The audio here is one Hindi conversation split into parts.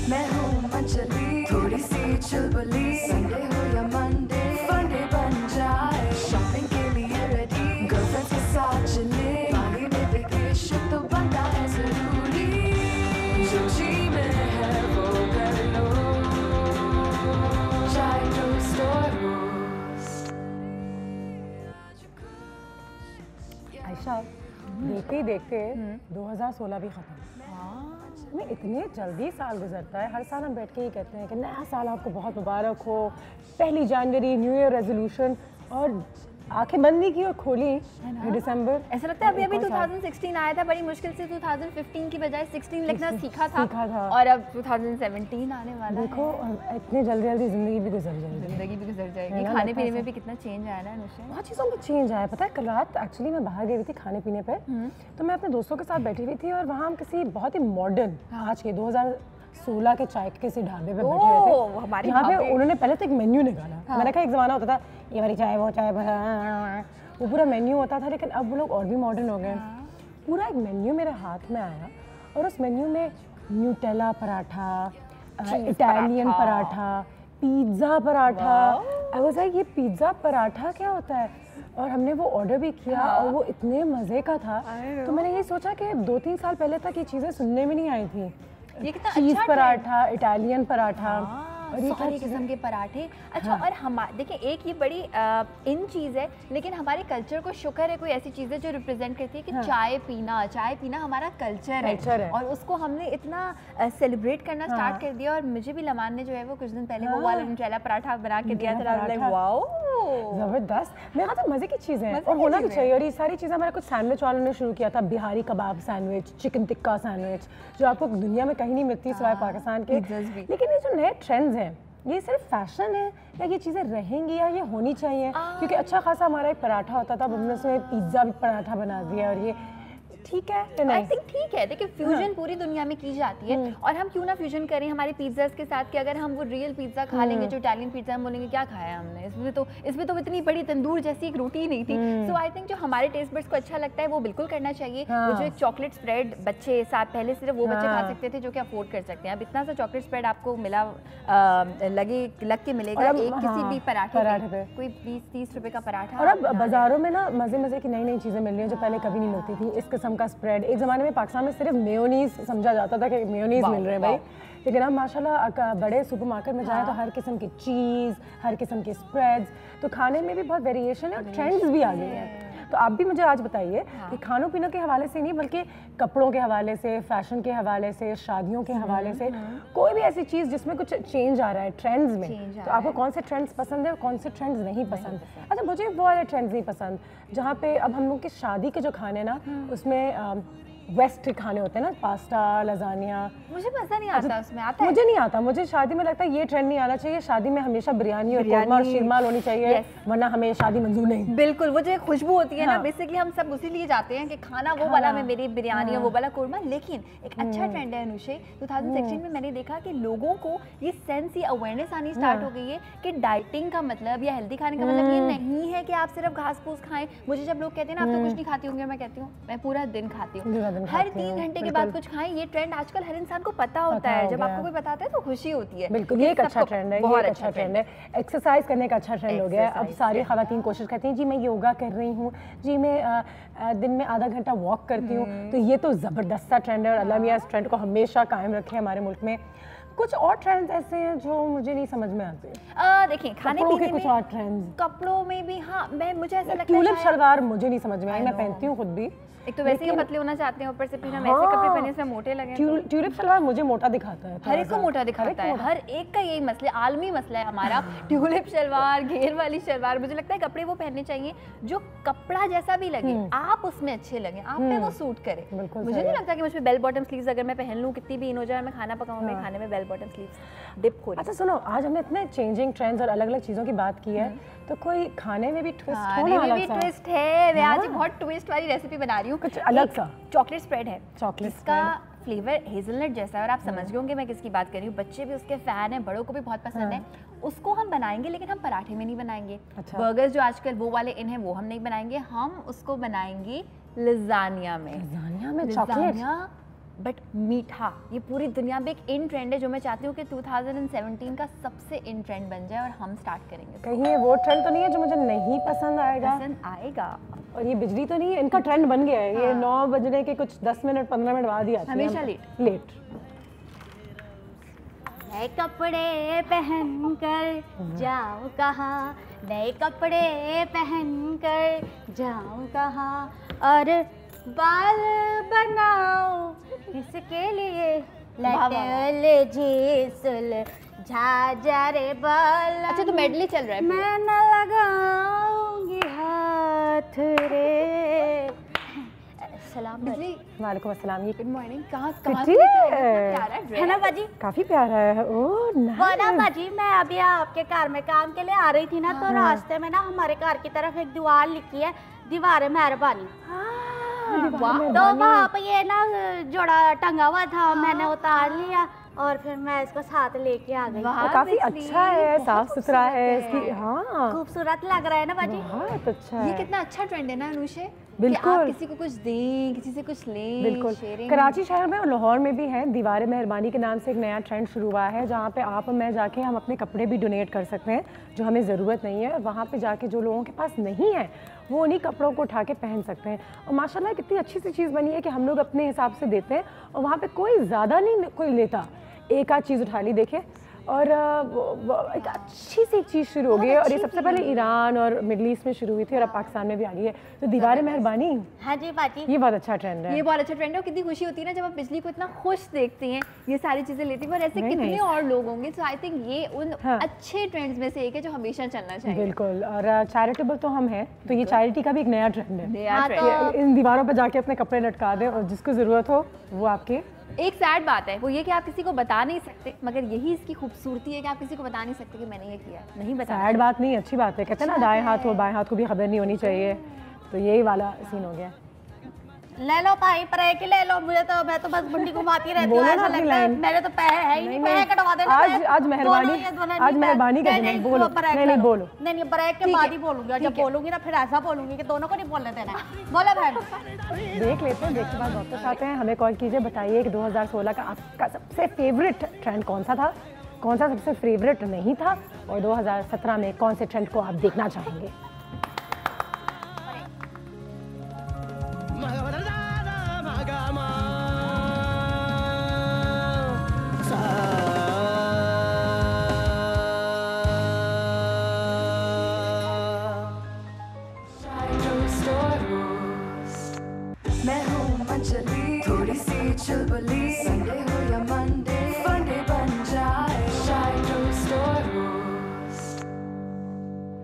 मैं हूँ मंचली, थोड़ी सी चुलबुली, संडे हो या मंडे, फंडे बन जाए, शॉपिंग के लिए रेडी, गर्लफ्रेंड्स के साथ चले, बाली में वेकेशन तो बनता है जरूरी, जो जी में है वो कर लो, चाहे टोस्ट और रोस्ट। आयशा, देखते ही देखते 2016 भी खत्म। में इतने जल्दी साल गुजरता है, हर साल हम बैठ के ही कहते हैं कि नया साल आपको बहुत मुबारक हो, 1 जनवरी न्यू ईयर रेजोल्यूशन, और आंखें बंद नहीं की और खोली दिसंबर। ऐसा लगता है अभी अभी 2016 आया था, बड़ी मुश्किल से 2015 की बजाय 16 लिखना सीखा था और अब 2017 आने वाला है। देखो इतने जल्दी जल्दी जिंदगी भी गुजर जाएगी, खाने पीने में भी कितना चेंज आया ना अनुषा। बहुत चीज़ों में चेंज आया। पता है कल रात एक्चुअली मैं बाहर गई थी खाने पीने पे, तो मैं अपने दोस्तों के साथ बैठी हुई थी और वहाँ हम किसी बहुत ही मॉडर्न आज के 2016 के चाय के किसी ढाबे पे बैठे हुए थे, यहाँ पे उन्होंने पहले तो एक मेन्यू निकाला। मैंने कहा एक ज़माना होता था ये वाली चाय वो चाय, वो पूरा मेन्यू होता था, लेकिन अब वो लोग और भी मॉडर्न हो गए। पूरा एक मेन्यू मेरे हाथ में आया और उस मेन्यू में Nutella paratha, Italian paratha, pizza paratha. I was like ये पिज़्ज़ा पराठा क्या होता है? और हमने वो ऑर्डर भी किया और वो इतने मज़े का था। तो मैंने ये सोचा कि 2-3 साल पहले तक ये चीज़ें सुनने में नहीं आई थी। ये कितना चीज़ अच्छा पराठा, इटालियन पराठा और ये सारी किस्म के पराठे। अच्छा और हम देखिए एक ये बड़ी इन चीज़ है, लेकिन हमारे कल्चर को शुक्र है कोई ऐसी चीज़ है जो रिप्रेजेंट करती है कि चाय पीना हमारा कल्चर है और उसको हमने इतना सेलिब्रेट करना स्टार्ट कर दिया। और मुझे भी लमान ने जो है वो कुछ दिन पहले वो वाला न्यूटेला पराठा बना के दिया था। वाओ जबरदस्त। मैं कहा था मज़े की चीज़ है और होना भी चाहिए। और ये सारी चीज़ें हमारा कुछ सैंडविच वालों ने शुरू किया था, बिहारी कबाब सैंडविच, चिकन टिक्का सैंडविच, जो आपको दुनिया में कहीं नहीं मिलती सिवाय पाकिस्तान के। लेकिन ये जो नए ट्रेंड्स हैं ये सिर्फ फैशन है या ये चीज़ें रहेंगी या ये होनी चाहिए? क्योंकि अच्छा खासा हमारा एक पराठा होता था, अब हमने उसमें पिज़्ज़ा भी पराठा बना दिया और ये ठीक है। आई थिंक ठीक है। देखिए फ्यूजन पूरी दुनिया में की जाती है और हम क्यों ना फ्यूजन करें हमारे पिज़्ज़ास के साथ कि अगर हम वो रियल पिज़्ज़ा खा लेंगे जो इटालियन पिज़्ज़ा, हम बोलेंगे क्या खाया हमने, इसमें तो इतनी बड़ी तंदूर जैसी एक रोटी नहीं थी। सो आई थिंक जो हमारे टेस्ट बड्स को अच्छा लगता है वो बिल्कुल करना चाहिए। वो जो एक चॉकलेट स्प्रेड बच्चे साथ पहले सिर्फ वो बच्चे खा सकते थे जो कि अफोर्ड कर सकते हैं, अब इतना सा चॉकलेट स्प्रेड आपको मिला लग के मिलेगा एक किसी भी पराठे पे कोई 20-30 रुपए का पराठा। और अब बाजारों में ना मज़े की नई चीज़ें मिल रही हैं जो पहले कभी नहीं मिलती थी। इस किस्म का स्प्रेड एक ज़माने में पाकिस्तान में सिर्फ मेयोनीज समझा जाता था कि मेयोनीज मिल रहे हैं भाई, लेकिन अब माशाल्लाह बड़े सुपरमार्केट में जाएं तो हर किस्म की चीज़, हर किस्म के स्प्रेड्स, तो खाने में भी बहुत वेरिएशन है और ट्रेंड्स भी आ गए हैं। तो आप भी मुझे आज बताइए कि खानों पीनों के हवाले से नहीं बल्कि कपड़ों के हवाले से, फैशन के हवाले से, शादियों के हवाले से, कोई भी ऐसी चीज़ जिसमें कुछ चेंज आ रहा है ट्रेंड्स में, तो आपको कौन से ट्रेंड्स पसंद है और कौन से ट्रेंड्स नहीं पसंद? अच्छा मुझे वो वाले ट्रेंड्स नहीं पसंद जहाँ पे अब हम लोग की शादी के जो खाने ना उसमें वेस्ट खाने होते हैं ना, पास्ता, लजानिया, मुझे मज़ा नहीं आता उसमें। आता मुझे नहीं आता। मुझे शादी में लगता है ये ट्रेंड नहीं आना चाहिए। शादी में हमेशा बिरयानी और कोरमा और शीरमाल होनी चाहिए, वरना हमें शादी मंजूर नहीं। बिल्कुल, वो जो खुशबू होती है ना, बेसिकली हम सब उसी लिए जाते हैं कि खाना वो वाला में मेरी बिरयानी और वो वाला कोरमा। लेकिन एक अच्छा ट्रेंड है अनुषे, 2016 में मैंने देखा कि लोगों को ये सेंस, ये अवेयरनेस आनी स्टार्ट हो गई है कि डाइटिंग का मतलब या हेल्दी खाने का मतलब ये नहीं है कि आप सिर्फ घास फूस खाएं। मुझे जब लोग कहते हैं ना आप तो कुछ नहीं खाती होंगे, मैं कहती हूँ मैं पूरा दिन खाती हूँ, हर 3 घंटे के बाद कुछ खाएं। ये ट्रेंड आजकल हर इंसान को पता होता है, जब आपको कोई बताता है तो खुशी होती है। बिल्कुल, ये एक अच्छा ट्रेंड है, बहुत अच्छा ट्रेंड है। एक्सरसाइज करने का अच्छा ट्रेंड हो गया है। अब सारी खवातीन कोशिश करती हैं जी मैं योगा कर रही हूँ, जी मैं दिन में आधा घंटा वॉक करती हूँ, तो ये तो ज़बरदस्त सा ट्रेंड है और अल्लाह मियां इस ट्रेंड को हमेशा कायम रखे हमारे मुल्क में। कुछ और ट्रेंड्स ऐसे हैं जो मुझे नहीं समझ में आते। देखिए खाने पीने के कुछ और ट्रेंड्स, कपड़ों में भी मुझे ऐसा लगता है ट्यूलिप शलवार मुझे नहीं समझ में आई, मैं पहनती हूँ खुद भी। एक तो वैसे ही पतले होना चाहते हैं, ऊपर से फिर हम ऐसे कपड़े पहने से मोटे लगे। ट्यूलिप शलवार मुझे मोटा दिखाता है, हर एक को मोटा दिखाता है, हर एक का यही मसला, आलमी मसला है हमारा। ट्यूलिप शलवार, घेर वाली शलवार, मुझे लगता है कपड़े वो पहनने चाहिए जो कपड़ा जैसा भी लगे, आप उसमें अच्छे लगे, आप पे वो सूट करे। मुझे नहीं लगता कि मुझे बेल बॉटम स्लीव्स अगर मैं पहन लूं, कितनी भी इन हो जाए, मैं खाना पकाऊं, मैं खाने में बेल बॉटम स्लीव्स डिप हो। अच्छा सुनो, आज हमने इतने चेंजिंग ट्रेंड्स और अलग अलग चीज़ों की बात की है, तो कोई खाने में भी ट्विस्ट होने वाला है? ट्विस्ट है। मैं आज बहुत ट्विस्ट वाली रेसिपी बना रही हूँ, कुछ अलग सा। चॉकलेट स्प्रेड है, चॉकलेट का फ्लेवर हेजलनट जैसा है और आप समझ गए होंगे मैं किसकी बात कर रही हूँ। बच्चे भी उसके फैन हैं, बड़ों को भी बहुत पसंद है। उसको हम बनाएंगे लेकिन हम पराठे में नहीं बनाएंगे। बर्गर्स जो आजकल वो वाले इन हैं वो हम नहीं बनाएंगे, हम उसको बनाएंगे लजानिया में। लजानिया में चॉकलेट? बट मीठा ये पूरी दुनिया में एक इन ट्रेंड है जो मैं चाहती हूँ कि 2017 का सबसे इन ट्रेंड बन जाए और हम स्टार्ट करेंगे। कहीं ये वो ट्रेंड तो नहीं है जो मुझे नहीं पसंद आएगा? पसंद आएगा। और ये बिजली तो नहीं है, इनका ट्रेंड बन गया है। ये 9 बजने के कुछ 10 मिनट 15 मिनट बाद ही आती है, हमेशा लेट। नए कपड़े पहन कर जाऊं कहाँ, नए कपड़े पहन कर जाऊं कहाँ, और बाल बनाओ इसके लिए लटल झीसल झाझा रे बाल। अच्छा तो मेडली चल रहा है। मैं न लगाऊंगी हाथ रे। सलाम बिजली। वालेकुम अस्सलाम। ये गुड मॉर्निंग। कहाँ कितनी है ना बाजी? काफी प्यारा है। ओह वो ना नाइस। बाजी, मैं अभी आपके घर में काम के लिए आ रही थी ना, तो रास्ते में ना हमारे घर की तरफ एक दीवार लिखी है, दीवार मेहरबानी। तो वहाँ पे ये ना जोड़ा टंगा हुआ था, मैंने उतार लिया और फिर मैं इसको साथ लेके आ गई। और काफी अच्छा है, साफ सुथरा है इसकी। हाँ खूबसूरत लग रहा है ना बाजी? बहुत अच्छा है। ये कितना अच्छा ट्रेंड है ना अनुषे, बिल्कुल। कि आप किसी को कुछ दें, किसी से कुछ लें। बिल्कुल। शेयरिंग। कराची शहर में और लाहौर में भी है, दीवार मेहरबानी के नाम से एक नया ट्रेंड शुरू हुआ है, जहाँ पे आप और मैं जाके हम अपने कपड़े भी डोनेट कर सकते हैं जो हमें ज़रूरत नहीं है, और वहाँ पे जाके जो लोगों के पास नहीं है वो उन्हीं कपड़ों को उठा के पहन सकते हैं। और माशाल्लाह कितनी अच्छी सी चीज़ बनी है कि हम लोग अपने हिसाब से देते हैं और वहाँ पे कोई ज़्यादा नहीं कोई लेता, एक आध चीज़ उठा ली देखे, और एक अच्छी सी एक चीज़ शुरू हो गई है। और ये सबसे पहले ईरान और मिडल ईस्ट में शुरू हुई थी और अब पाकिस्तान में भी आ गई है। तो दीवार मेहरबानी, हाँ जी बाजी, ये बहुत अच्छा ट्रेंड है। ये बहुत अच्छा ट्रेंड है। और कितनी खुशी होती है ना जब आप बिजली को इतना खुश देखती हैं, ये सारी चीजें लेती हैं, और ऐसे कितने और लोग होंगे। सो आई थिंक ये उन अच्छे ट्रेंड्स में से एक है जो हमेशा चलना चाहिए। बिल्कुल। और चैरिटेबल तो हम हैं, तो ये चैरिटी का भी एक नया ट्रेंड है। नया ट्रेंड। इन दीवारों पर जाके अपने कपड़े लटका दें और जिसको ज़रूरत हो वो आपके। एक सैड बात है वो ये कि आप किसी को बता नहीं सकते, मगर यही इसकी खूबसूरती है कि आप किसी को बता नहीं सकते कि मैंने ये किया। नहीं बता। सैड बात नहीं, अच्छी बात है। कहते हैं ना दाएं हाथ हो बाएं हाथ को भी खबर नहीं होनी चाहिए, तो यही वाला सीन हो गया। ले लो भाई ब्रेक ले लो, मुझे तो मैं तो बस मुंडी घुमाती रहती हूँ, बोलो ना ऐसा अपनी लगता है लाइन। मेरे तो पैसे है ही नहीं, पैसे कटवा देना। आज मेहरबानी, आज मेहरबानी कर देना। बोलो नहीं बोलो। नहीं ब्रेक के बाद ही बोलूंगी, और जब बोलूंगी ना फिर ऐसा बोलूंगी कि दोनों को नहीं बोलने देना है। बोलो बहन। देख लेते हैं, देख के बाद वापस आते हैं। हमें कॉल कीजिए, बताइए कि 2016 का आपका सबसे फेवरेट ट्रेंड कौन सा था, कौन सा सबसे फेवरेट नहीं था, और 2017 में कौन से ट्रेंड को आप देखना चाहेंगे। मैं हूँ अंजलि, थोड़ी सी चुलबुली, संडे हो या मंडे, फंडे बन जाए, शायद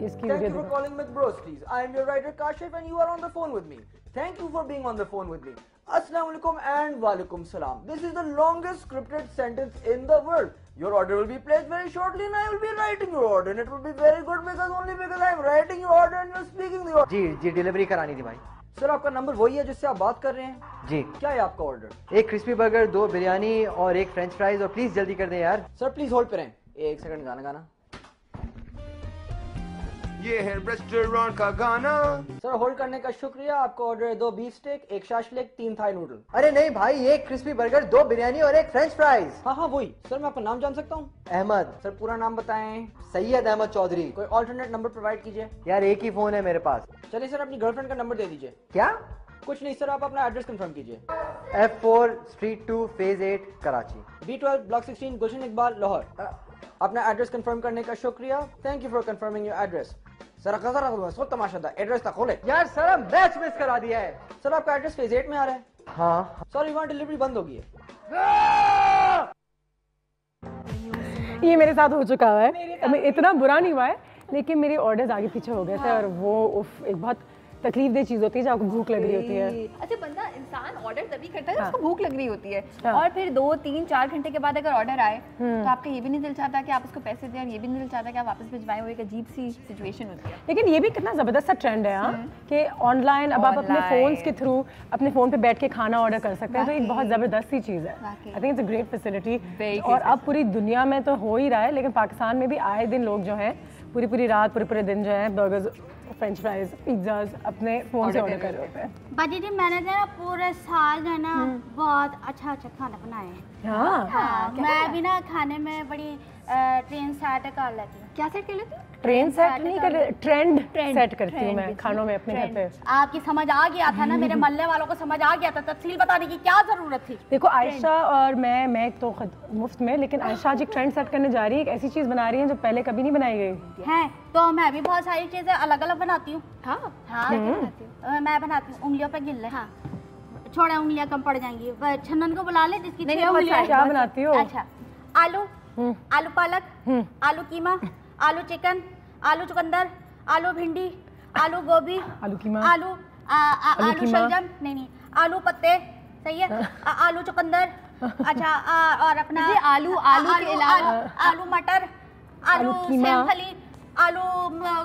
इसकी Thank you video for calling McBroskies. I am your writer Kashif and you are on the phone with me. Thank you for being on the phone with me. Assalamu alaikum and walaikum salam. This is the longest scripted sentence in the world. Your order will be placed very shortly and I will be writing your order, and it will be very good because I am writing your order and you are speaking the order. जी डिलीवरी करानी थी भाई। सर आपका नंबर वही है जिससे आप बात कर रहे हैं? जी। क्या है आपका ऑर्डर? एक क्रिस्पी बर्गर, 2 बिरयानी और एक फ्रेंच फ्राइज, और प्लीज जल्दी कर दें यार। सर प्लीज होल्ड पे रहें, 1 सेकंड गाना। ये है रेस्टोरेंट का गाना। सर होल्ड करने का शुक्रिया। आपका ऑर्डर है 2 beef steak, 1 shashlik, 3 Thai noodle. अरे नहीं भाई, एक क्रिस्पी बर्गर, 2 बिरयानी और एक फ्रेंच फ्राइज। हाँ वही। सर मैं आपका नाम जान सकता हूँ? अहमद। सर पूरा नाम बताएं। सैयद अहमद चौधरी। कोई ऑल्टरनेट नंबर प्रोवाइड कीजिए। यार एक ही फोन है मेरे पास। चलिए सर अपनी गर्लफ्रेंड का नंबर दे दीजिए। क्या? कुछ नहीं सर, आप अपना एड्रेस कंफर्म कीजिए। F4 street 2 phase 8 Karachi. B12 block 16 Gulshan Iqbal Lahore. अपना एड्रेस कंफर्म करने का शुक्रिया। Thank you for confirming your address. Sir सो तमाशा था, एड्रेस तक खोले। यार सर मैच मिस करा दिया है। सर आपका एड्रेस फेज 8 में आ रहा है। हाँ। सॉरी वहाँ डिलीवरी बंद हो गई है। ये मेरे साथ हो चुका हुआ है, इतना बुरा नहीं हुआ है, लेकिन मेरे ऑर्डर्स आगे पीछे हो गए थे और वो एक बहुत तकलीफदेह चीज़ होती है जब आपको भूख लग रही होती है। अच्छा बंदा इंसान ऑर्डर तभी करता है जब उसको भूख लग रही होती है, और फिर 2, 3, 4 घंटे के बाद अगर ऑर्डर आए तो आपका ये भी नहीं दिल चाहता कि आप उसको पैसे दें, और ये भी नहीं दिल चाहता कि आप वापस भिजवाएं। वो एक अजीब सी सिचुएशन होती है। लेकिन ये भी कितना ज़बरदस्त सा ट्रेंड है हाँ, कि ऑनलाइन अब आप अपने फ़ोन्स के थ्रू अपने फ़ोन पे बैठ के खाना ऑर्डर कर सकते हैं, तो एक बहुत ज़बरदस्त सी चीज़ है। I think it's a great facility, और अब पूरी दुनिया में तो हो ही रहा है, लेकिन पाकिस्तान में भी आए दिन लोग जो हैं पूरी रात पूरे दिन जो है बर्गर्स, फ्रेंच फ्राइज, पिज्जाज अपने फ़ोन से ऑर्डर कर रहे होते हैं। बाजी जी मैंने जो है पूरे साल जो है ना बहुत अच्छा खाना बनाया है। हाँ, मैं भी ना खाने में बड़ी ट्रेन सेट कर लेती हूँ। क्या सेट कर लेती हूँ? ट्रेंड सेट नहीं कर, ट्रेंड सेट करती हूँ मैं खानों में अपने घर पे। आपकी समझ आ गया था ना, मेरे मोहल्ले वालों को समझ आ गया था, तफसील बताने की क्या जरूरत थी। देखो आयशा और मैं तो मुफ्त में, लेकिन आयशा आज एक ट्रेंड सेट करने जा रही है, एक ऐसी चीज बना रही है जो पहले कभी नहीं बनाई गई है। तो मैं भी बहुत सारी चीजें अलग अलग बनाती हूँ। हाँ हाँ मैं बनाती हूँ उंगलियों पे गिल्ले। हाँ छोड़े उंगलियां कम पड़ जाएंगी। छन्नन को बुला ले जिसकी 6 उंगलियां। क्या बनाती हो? अच्छा आलू, आलू पालक, आलू कीमा, आलू चिकन, आलू चुकंदर, आलू भिंडी, आलू गोभी, आलू कीमा, आलू शलजम, नहीं आलू पत्ते, सही है, आलू चुकंदर। अच्छा और अपना आलू के अलावा आलू मटर, आलू सेमफली, आलू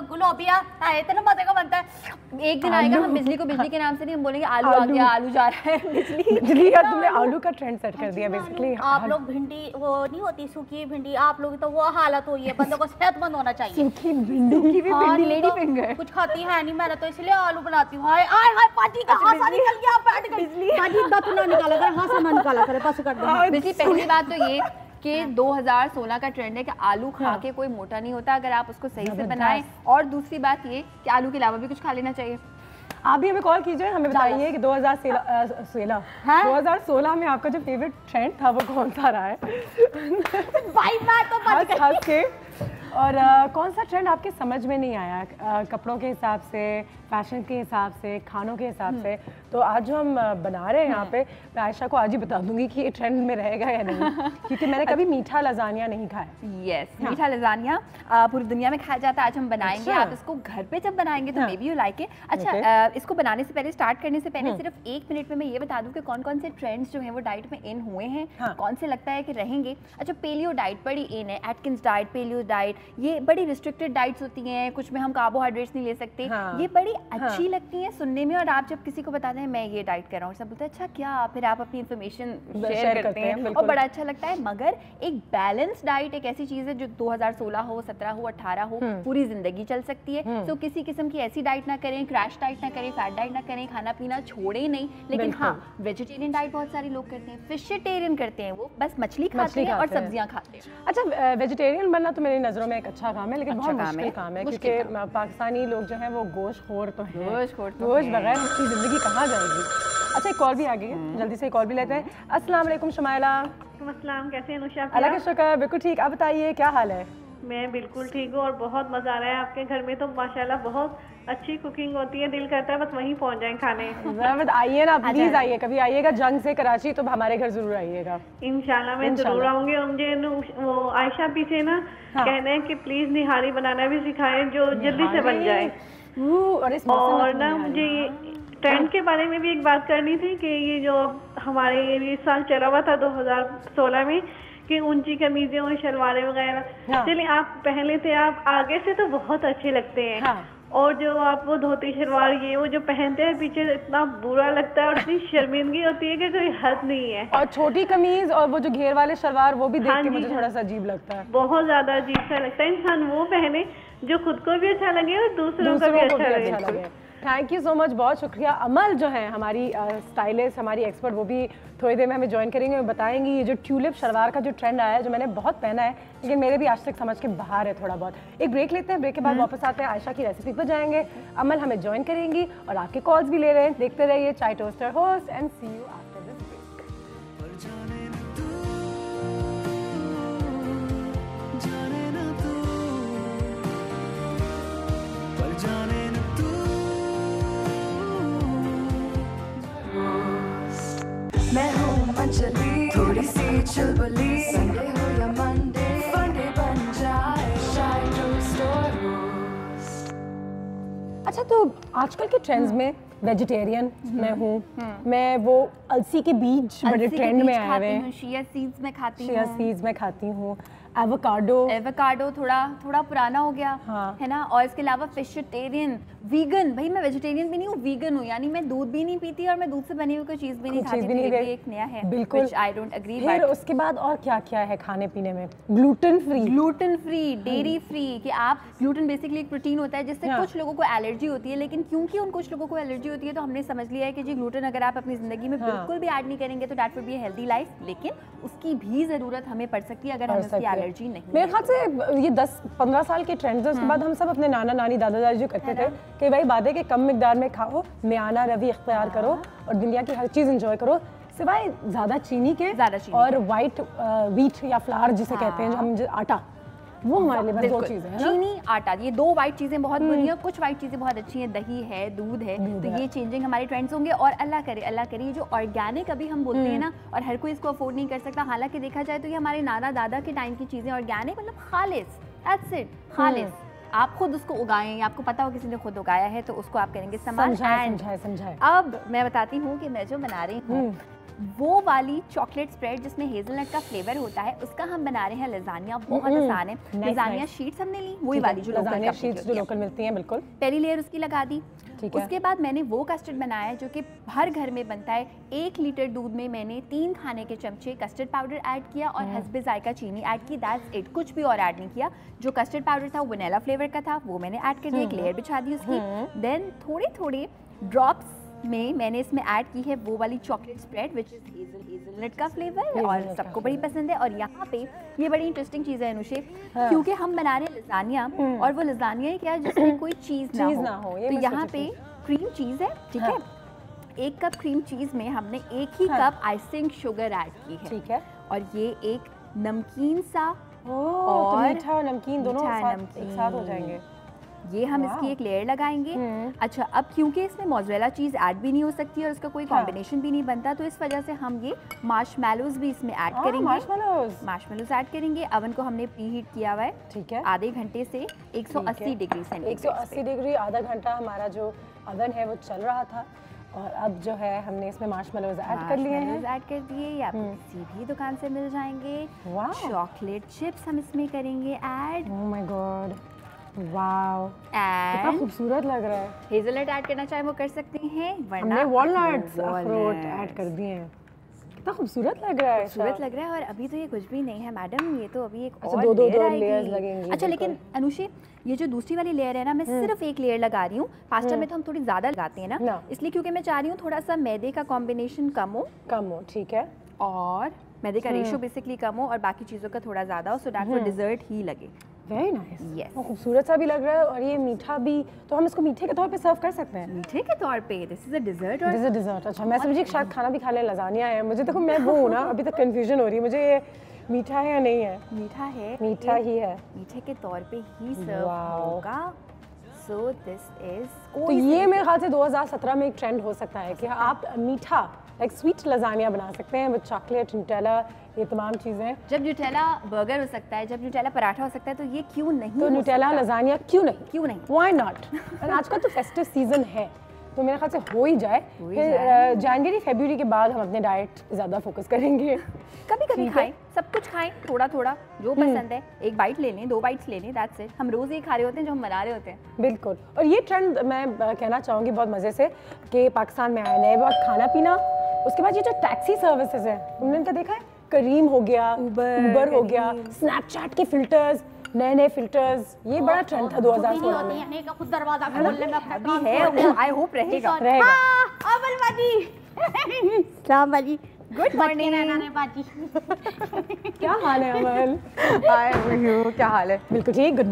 गुलोबिया, इतना मजे का बनता है। एक दिन आएगा हम बिजली को बिजली के नाम से नहीं, हम बोलेंगे आलू आ गया, आलू जा रहा है। बिजली यार तुमने आलू का ट्रेंड सेट कर दिया बेसिकली। आप लोग भिंडी वो नहीं होती सूखी भिंडी, आप लोग तो वो हालत हुई है, बंदों को सेहतमंद होना चाहिए। सूखी भिंडी की भी भिंडी लेडी फिंगर कुछ खाती है नहीं, मैंने तो इसलिए आलू बनाती हूँ। हाय हाय हाय पार्टी का हाथ निकल गया, बैठ गई पार्टी दत ना निकाला करे, हाथ ना निकाला करे, बस कर दो। बिजली पहली बात तो ये कि 2016 का ट्रेंड है कि आलू खा के कोई मोटा नहीं होता अगर आप उसको सही से बनाएं, और दूसरी बात ये कि आलू के अलावा भी कुछ खा लेना चाहिए। आप भी हमें कॉल कीजिए, हमें बताइए कि 2016 में आपका जो फेवरेट ट्रेंड था वो कौन सा रहा है। भाई मैं तो हंस के। और कौन सा ट्रेंड आपके समझ में नहीं आया कपड़ों के हिसाब से, फैशन के हिसाब से, खानों के हिसाब से? तो आज जो हम बना रहे हैं यहाँ पे, मैं आयशा को आज ही बता दूंगी कि ये ट्रेंड में रहेगा या नहीं, क्योंकि मैंने कभी मीठा लजानिया नहीं खाया। यस, मीठा लजानिया पूरी दुनिया में खाया जाता है, आज हम बनाएंगे। आप इसको घर पे जब बनाएंगे तो may be you like it. अच्छा, इसको बनाने से पहले, स्टार्ट करने से पहले सिर्फ 1 मिनट में मैं ये बता दूं कि कौन कौन से ट्रेंड्स जो हैं वो डाइट में इन हुए हैं, कौन से लगता है कि रहेंगे। अच्छा, पेलियो डाइट बड़ी इन है, एटकिंस डाइट, पेलियो डाइट, ये बड़ी रिस्ट्रिक्टेड डाइट्स होती हैं, कुछ में हम कार्बोहाइड्रेट्स नहीं ले सकते। ये बड़ी अच्छी लगती हैं सुनने में, और आप जब किसी को बताते हैं मैं ये डाइट कर रहा हूँ, सब बोलते हैं अच्छा क्या, फिर आप अपनी इंफॉर्मेशन शेयर करते हैं और बड़ा अच्छा लगता है। मगर एक बैलेंस डाइट एक ऐसी चीज है जो 2016 हो, 17 हो, 18 हो, पूरी जिंदगी चल सकती है। तो किसी किस्म की ऐसी डाइट ना करें, क्रैश डाइट ना करें, फैट डाइट ना करें, खाना पीना छोड़े नहीं। लेकिन हाँ, वेजिटेरियन डाइट बहुत सारे लोग करते हैं, फिशेटेरियन करते हैं, वो बस मछली खाते हैं और सब्जियां खाते हैं। अच्छा, वेजिटेरियन बनना तो मेरी नजरों में एक अच्छा काम है, लेकिन बहुत मुश्किल काम है, क्योंकि पाकिस्तानी लोग जो हैं वो गोश्तखोर तो हैं, गोश्त बगैर उसकी जिंदगी कहाँ जाएगी। अच्छा, एक कॉल भी आ गई है, जल्दी से कॉल भी लेते हैं। अस्सलाम वालेकुम शुमाइला। अस्सलाम, कैसे हैं नुशा? अल्लाह का शुक्र, बिल्कुल ठीक। आप बताइए क्या हाल है? मैं बिल्कुल ठीक हूँ और बहुत मजा आ रहा है आपके घर में, तो माशाल्लाह बहुत अच्छी कुकिंग होती है, दिल करता है बस वहीं पहुँच जाएं खाने। आइए ना, प्लीज आइए, कभी आइएगा जंग से कराची तो हमारे घर जरूर आइएगा। इंशाल्लाह मैं जरूर आऊंगी। और मुझे वो आयशा पीछे ना कहना है कि प्लीज निहारी बनाना भी सिखाएं जो जल्दी से बन जाए। और ना मुझे ट्रेंड के बारे में भी एक बात करनी थी कि ये जो हमारे ये साल चला हुआ था 2016 में कि ऊंची कमीजें और शलवारें वगैरह, चलिए आप पहन लेते हैं, आप आगे से तो बहुत अच्छे लगते हैं, और जो आप वो धोती शलवार ये वो जो पहनते हैं पीछे इतना बुरा लगता है और इतनी शर्मिंदगी होती है कि कोई हद नहीं है। और छोटी कमीज और वो जो घेर वाले शलवार वो भी देख के मुझे थोड़ा सा अजीब लगता है, बहुत ज्यादा अजीब सा लगता है। इंसान वो पहने जो खुद को भी अच्छा लगे और दूसरों को भी अच्छा लगे। थैंक यू सो मच, बहुत शुक्रिया। अमल जो है हमारी स्टाइलिस्ट, हमारी एक्सपर्ट, वो भी थोड़ी देर में हमें ज्वाइन करेंगे, वो बताएंगी ये जो ट्यूलिप शलवार का जो ट्रेंड आया है, जो मैंने बहुत पहना है लेकिन मेरे भी आज तक समझ के बाहर है थोड़ा बहुत। एक ब्रेक लेते हैं, ब्रेक के बाद वापस आते हैं, आयशा की रेसिपी पर जाएंगे, अमल हमें ज्वाइन करेंगी और आपके कॉल्स भी ले रहे हैं। देखते रहिए चाय toaster host and see you after this break. मैं हूँ अंजलि, थोड़ी सी चुलबुली, संडे हो या मंडे, फंडे बन जाए, चाय टोस्टर होस्ट। अच्छा, तो आजकल के ट्रेंड्स में वेजिटेरियन मैं हूँ, मैं वो अलसी के बीज बड़े ट्रेंड में आए हुए हैं, शिया सीड्स में खाती हूँ, शिया सीड्स में खाती हूँ, एवोकाडो थोड़ा पुराना हो गया है ना, और इसके अलावा फिशेटेरियन वीगन, भाई मैं वेजिटेरियन भी नहीं हूँ, वीगन हूँ, यानी मैं दूध भी नहीं पीती और मैं दूध से बनी हुई कोई चीज़ भी नहीं खाती। तो ये भी एक नया है, बिल्कुल। I don't agree. फिर उसके बाद और क्या क्या है खाने पीने में? ग्लूटेन फ्री, डेयरी फ्री, कि आप ग्लूटेन बेसिकली एक प्रोटीन होता है जिससे कुछ लोगों को एलर्जी होती है, लेकिन क्योंकि उन कुछ लोगों को एलर्जी होती है तो हमने समझ लिया है कि जी ग्लूटेन अगर आप अपनी ज़िंदगी में बिल्कुल भी ऐड नहीं करेंगे तो that will be a healthy life, लेकिन उसकी भी ज़रूरत हमें पड़ सकती है अगर हमें उसकी एलर्जी नहीं। मेरे ख्याल से ये 10-15 साल के ट्रेंड्स हैं, उसके बाद हम सब अपने नाना नानी दादा दादी जो कहते थे कि भाई वादे के कम मिकदार में खाओ, मियाना रवि इख्तियार करो और दुनिया की हर चीज़ एंजॉय करो, सिवाय ज़्यादा चीनी के और वाइट व्हीट या फ्लावर जिसे कहते हैं, जो हम आटा, वो हमारे लिए दो चीज़ें हैं। चीनी, आटा, ये दो वाइट चीज़ें बहुत बुरी हैं, कुछ वाइट चीज़ें बहुत अच्छी हैं, दही है, दूध है, तो ये चेंजिंग हमारे ट्रेंड्स होंगे। और अल्लाह करे ये जो ऑर्गेनिक अभी हम बोलते हैं ना, और हर कोई इसको अफोर्ड नहीं कर सकता, हालांकि देखा जाए तो ये हमारे नाना दादा के टाइम की चीज़ें ऑर्गेनिक, मतलब खालिस, दैट्स इट, खालिस। आप खुद उसको उगाएं, आपको पता हो किसी ने खुद उगाया है तो उसको आप करेंगे इस्तेमाल। समझाए। अब मैं बताती हूँ कि मैं जो बना रही हूँ वो वाली चॉकलेट स्प्रेड जिसमें हेज़लनट का फ्लेवर होता है, उसका हम बना रहे हैं लजानिया। बहुत आसान है। लजानिया शीट्स हमने ली, वही वाली जो लजानिया शीट्स जो लोकल मिलती हैं, बिल्कुल। पहली लेयर उसकी लगा दी। उसके बाद मैंने वो कस्टर्ड बनाया है जो कि हर घर में बनता है। 1 लीटर दूध में मैंने 3 खाने के चमचे कस्टर्ड पाउडर ऐड किया और हस्बे जायका चीनी ऐड की, दैट्स इट, कुछ भी और ऐड नहीं किया। जो कस्टर्ड पाउडर था वो वनीला फ्लेवर का था, वो मैंने ऐड कर दिया, एक लेयर बिछा दी उसकी। देन थोड़े ड्रॉप्स में मैंने इसमें ऐड की है वो वाली chocolate spread which is hazelnut का फ्लेवर, और सबको बड़ी पसंद है। और यहाँ पे ये बड़ी इंटरेस्टिंग चीज़ है अनुषे, क्योंकि हम बना रहे हैं लजानिया, और वो लजानिया क्या, जिसमें कोई चीज़ ना हो। तो यहाँ पे क्रीम चीज़ है, ठीक है। 1 कप क्रीम चीज़ में हमने 1 ही कप आइसिंग शुगर ऐड की है, ठीक है। और ये एक नमकीन सा और मीठा और नमकीन दोनों एक साथ हो जाएंगे। ये हम इसकी एक लेयर लगाएंगे। अच्छा, अब क्योंकि इसमें मोज़रेला चीज़ ऐड भी नहीं हो सकती और इसका कोई कॉम्बिनेशन भी नहीं बनता, तो इस वजह से हम ये मार्शमैलोज भी इसमें ऐड करेंगे। मार्शमैलोज ऐड करेंगे। अवन को हमने प्री हीट किया हुआ है, ठीक है, आधे घंटे से 180 डिग्री सेंटीग्रेड। 180 डिग्री, आधा घंटा हमारा जो अवन है वो चल रहा था। और अब जो है हमने इसमें मार्शमैलोज ऐड कर लिए हैं। ऐड कर दिए, या किसी भी दुकान से मिल जाएंगे। चॉकलेट चिप्स हम इसमें करेंगे add. Oh my God, wow, कितना खूबसूरत लग रहा है। हेज़लनट ऐड करना चाहे वो कर सकते हैं, वरना हमने वॉलनट्स, अखरोट ऐड कर दिए हैं। कितना खूबसूरत लग रहा है, खूबसूरत लग रहा है। और अभी तो ये कुछ भी नहीं है मैडम, ये तो अभी एक और दो लेयर्स लगेंगी। अच्छा, लेकिन अनुषे ये जो दूसरी वाली लेयर है ना, मैं सिर्फ एक लेयर लगा रही हूँ। पास्ता में तो हम थोड़ी ज़्यादा लगाते हैं ना, इसलिए क्योंकि मैं चाह रही हूँ थोड़ा सा मैदे का कॉम्बिनेशन कम हो, ठीक है, और मैदे का रेशियो बेसिकली कम हो और बाकी चीज़ों का थोड़ा ज़्यादा हो, सो दैट वो डिज़र्ट ही लगे। वेरी नाइस, यस, खूबसूरत सा भी लग रहा है। और ये मीठा भी, तो हम इसको मीठे के तौर पे सर्व कर सकते हैं। मीठे के तौर पे दिस इज अ डिजर्ट। और दिस इज अ डिजर्ट। अच्छा, मैं समझी शायद खाना भी खा लें, लजानिया है। मुझे देखो, मैं वो हूँ ना, अभी तक कंफ्यूजन हो रही है मुझे, ये मीठा है या नहीं है। मीठा है, मीठा ही है, मीठे के तौर पे ही सर्व होगा। सो दिस इज, तो ये मेरे ख्याल से 2017 में एक ट्रेंड हो सकता है कि आप मीठा लाइक स्वीट लजानिया बना सकते हैं विद चॉकलेट, न्यूटेला, ये तमाम चीज़ें। जब न्यूटेला बर्गर हो सकता है, जब न्यूटेला पराठा हो सकता है, तो ये क्यों नहीं? तो न्यूटेला लजानिया क्यों नहीं? Why not? और आजकल तो फेस्टिव सीजन है, तो मेरे ख्याल से हो ही जाए। फिर जनवरी फरवरी के बाद हम अपने डाइट ज़्यादा फोकस करेंगे। कभी कभी खाएं, सब कुछ खाएं, थोड़ा थोड़ा जो पसंद है, 1 बाइट ले लें, 2 बाइट्स ले लें, दैट्स इट। हम रोज़ ही खा रहे होते हैं जो हम बना रहे होते हैं। बिल्कुल। और ये ट्रेंड मैं कहना चाहूँगी बहुत मज़े से कि पाकिस्तान में आया नए बहुत खाना पीना। उसके बाद ये जो टैक्सी सर्विसेज है, तुमने इनका देखा है? करीम हो गया, उबर हो गया, स्नैपचैट के फिल्टर्स, नए फिल्टर्स, ये बड़ा ट्रेंड था 2016 में। खुद दरवाजा खोलने में अपना काम है, आई होप रहेगा। अमल बाजी, सलाम बाजी, गुड मॉर्निंग बाजी। क्या हाल है अमल? हाय यू, क्या हाल है? बिल्कुल ठीक, good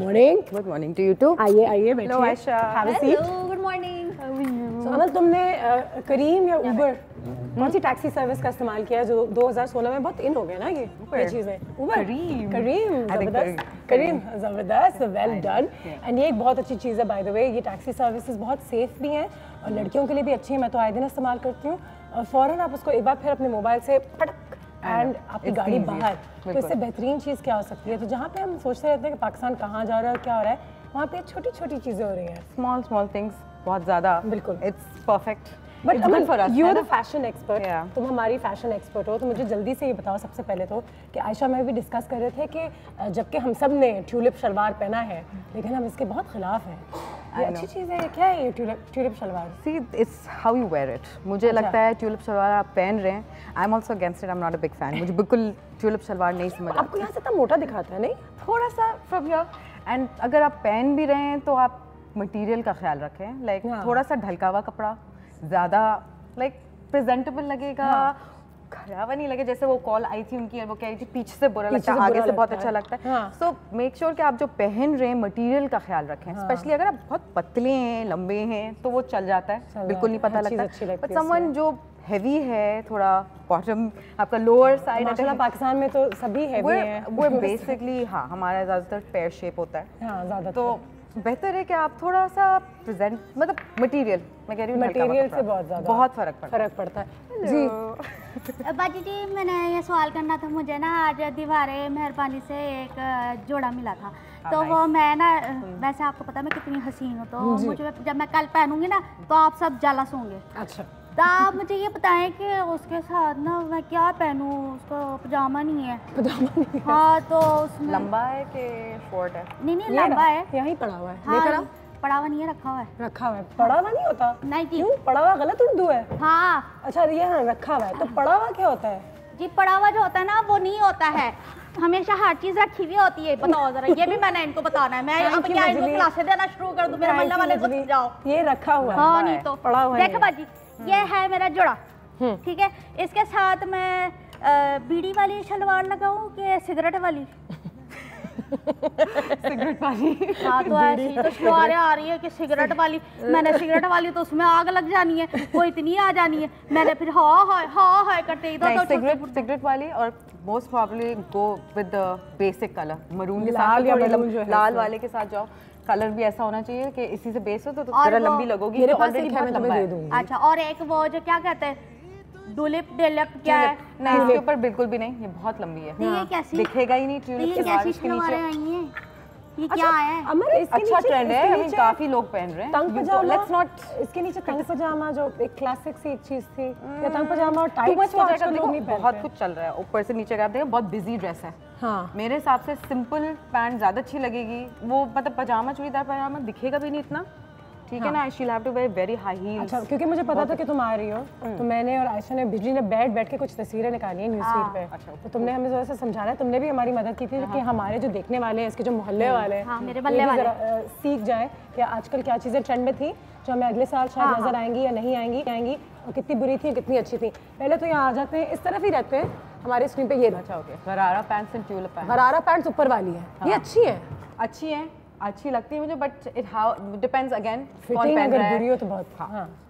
morning to you too. आइए बैठिए। Hello Ayesha, have a seat. Good morning. Amal, तुमने करीम या उबर कौन सी टैक्सी सर्विस का इस्तेमाल किया जो 2016 में बहुत इन हो गया ना ये चीज़ें? उबर, करीम ज़बरदस्त, वेल डन। एंड ये एक बहुत अच्छी चीज़ है बाय द वे। ये टैक्सी सर्विसेज बहुत सेफ भी हैं और लड़कियों के लिए भी अच्छी है। मैं तो आए दिन इस्तेमाल करती हूँ और फ़ौरन आप उसको एक बार फिर अपने मोबाइल से फटक एंड आपकी गाड़ी बाहर। तो इससे बेहतरीन चीज़ क्या हो सकती है? तो जहाँ पे हम सोचते रहते हैं कि पाकिस्तान कहाँ जा रहा है और क्या हो रहा है, वहाँ पे छोटी छोटी चीज़ें हो रही हैं, स्मॉल थिंग्स, बहुत ज़्यादा। बिल्कुल, it's perfect. But Aman, you are the fashion expert, तुम हमारी फैशन एक्सपर्ट हो, तो मुझे जल्दी से ये बताओ सबसे पहले तो कि आयशा में भी डिस्कस कर रहे थे कि जबकि हम सब ने ट्यूलिप शलवार पहना है, लेकिन हम इसके बहुत खिलाफ हैं ये अच्छी चीज़ है। क्या है ये tulip shalwar? See, it's how you wear it. मुझे लगता है ट्यूलिप शलवार आप पहन रहे हैं, I'm also against it, I'm not a big fan. मुझे बिल्कुल ट्यूलिप शलवार नहीं समझ आपको यहाँ से इतना मोटा दिखाता है नहीं? थोड़ा सा from here. And अगर आप पहन भी रहे हैं तो आप मटेरियल का ख्याल रखें, लाइक थोड़ा सा ढलका हुआ कपड़ा, ज़्यादा लाइक प्रेजेंटेबल लगेगा, खराब नहीं लगे। जैसे वो कॉल आई थी उनकी और वो कह रही थी पीछे से बुरा लगता है, आगे से बहुत अच्छा लगता है। सो मेक श्योर कि आप जो पहन रहे हैं मटेरियल का ख्याल रखें, स्पेशली अगर आप बहुत पतले हैं, लंबे हैं तो वो चल जाता है, बिल्कुल नहीं पता लगता। बट समवन जो हैवी है, थोड़ा बॉटम आपका लोअर साइड, माशाल्लाह पाकिस्तान में तो सभी हैवी हैं। वो बेसिकली हाँ हमारा ज़्यादातर पेयर शेप होता है। हाँ ज़्यादा तो बेहतर है कि आप थोड़ा सा प्रेजेंट मतलब मटेरियल, मैं कह रही हूँ मटेरियल से बहुत ज़्यादा बहुत फर्क पड़ता है। जी बाजी जी, मैंने ये सवाल करना था। मुझे ना आज दीवारे मेहरबानी से एक जोड़ा मिला था, तो वो मैं ना वैसे आपको पता है मैं कितनी हसीन हूँ, तो मुझे जब मैं कल पहनूंगी ना तो आप सब जेलस होंगे। अच्छा, तो आप मुझे ये बताएं कि उसके साथ ना मैं क्या पहनूं? उसका पजामा नहीं है। पजामा नहीं है? हाँ, तो उसमें लंबा है कि शॉर्ट है? नहीं लंबा है, यहीं पड़ा हुआ है। हाँ, पड़ा हुआ नहीं है, रखा हुआ है। रखा हुआ है? पड़ा हुआ नहीं होता। नहीं जी, क्यों? पड़ा हुआ गलत उर्दू है। हाँ अच्छा, ये हाँ रखा हुआ है, तो पड़ा हुआ क्या होता है जी? पड़ा हुआ जो होता है ना वो नहीं होता है, हमेशा हर चीज रखी हुई होती है। बताओ जरा, ये भी मैंने इनको बताना है। मैं अब क्या इनको क्लासेस देना शुरू कर दूं? मेरे मोहल्ले वाले को समझाओ। ये रखा हुआ है। हाँ, नहीं तो पड़ा हुआ है। देखो बाजी, ये है मेरा जोड़ा, ठीक है। इसके साथ मैं बीड़ी वाली शलवार लगाऊं कि सिगरेट वाली? सिगरेट वाली। हाँ, तो ऐसी तो शलवारें आ रही है कि सिगरेट वाली। मैंने सिगरेट वाली तो उसमें आग लग जानी है, वो इतनी आ जानी है। मैंने फिर हाँ करते ही तो सिगरेट वाली। और most probably go with the basic colour, maroon के लाल या मरून जो है, लाल वाले के साथ जाओ। कलर भी ऐसा होना चाहिए कि इसी से बेस हो तो थोड़ा लंबी लगोगी। मेरे पास ऑलरेडी बहुत लंबा है। अच्छा, और एक वो जो क्या कहते हैं डुलिप क्या है? नहीं, इसके ऊपर बिल्कुल भी नहीं, ये बहुत लंबी है। ये कैसी दिखेगा ही नहीं ट्यूलिप के बारिश के नीचे। ये क्या है? अच्छा ट्रेंड है, अभी काफी लोग पहन रहे हैं। तंग पजामा, लेट्स नॉट, इसके नीचे तंग पजामा जो एक क्लासिक सी चीज थी, या तंग पजामा और टाइट्स हो जाएगा। देखो बहुत कुछ चल रहा है, ऊपर से नीचे का आप देखो बहुत बिजी ड्रेस है। हाँ, मेरे हिसाब से सिंपल पैंट ज्यादा अच्छी लगेगी। वो मतलब पजामा, चूड़ीदार पजामा दिखेगा भी नहीं इतना, ठीक है ना। She have to wear very high heels. अच्छा, क्योंकि मुझे पता था कि तुम आ रही हो, तो मैंने और आयशा ने बिजली ने बैठ के कुछ तस्वीरें निकाली हैं न्यूज़फीड पे। अच्छा, तो तुमने हमें थोड़ा सा समझाना है, तुमने भी हमारी मदद की थी कि हमारे जो देखने वाले हैं, इसके जो मोहल्ले वाले हैं, मेरे मोहल्ले वाले सीख जाएं कि आजकल क्या चीज़ें ट्रेंड में थी जो हमें अगले साल शायद नजर आएंगी या नहीं आएंगी, और कितनी बुरी थी कितनी अच्छी थी। पहले तो यहाँ आ जाते हैं, इस तरफ ही रहते हैं हमारे स्क्रीन पे। ये अच्छा, ओके, गरारा पैंट्स एंड ट्यूलिप पैंट्स। गरारा पैंट्स ऊपर वाली है, ये अच्छी है, अच्छी लगती है मुझे, but it how depends again fitting अगर बुरी हो तो बहुत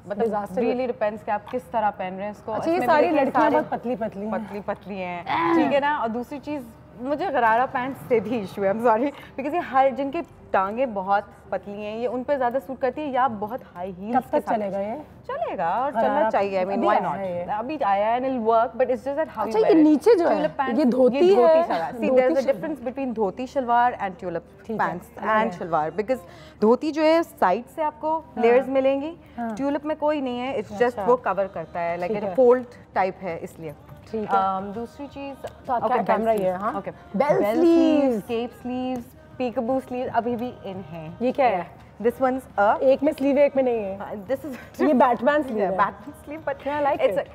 मतलब रियली डिपेंड्स कि आप किस तरह पहन रहे हैं इसको। अच्छा, ये सारी लड़कियां बहुत पतली हैं, ठीक है ना। और दूसरी चीज़, मुझे गरारा पैंट से भी इशू है, आई एम सॉरी, बिकॉज ये हर जिनके टांगे बहुत पतली हैं, ये उन पे ज्यादा सूट करती है, या बहुत हाई हील्स के साथ चलेगा। ये चलेगा और चलना चाहिए, आई मीन व्हाई नॉट। अभी आया है, it work, but it's just that how you wear. अच्छा, ये नीचे जो है ये धोती है। See there is a difference between dhoti shalwar and tulip pants and shalwar, because dhoti जो है साइड से आपको लेयर्स मिलेंगी, ट्यूलिप में कोई नहीं है, इट्स जस्ट वो कवर करता है, लाइक इट फोल्ड टाइप है, इसलिए। दूसरी चीज, कैमरा ये है, okay, bell sleeves, cape sleeves, peekaboo sleeve अभी भी इन है। ये क्या है? दिस वंस एक में स्लीव है, एक में नहीं है। दिस इज ये बैटमैन स्लीव है। Batman sleeve, but I like it.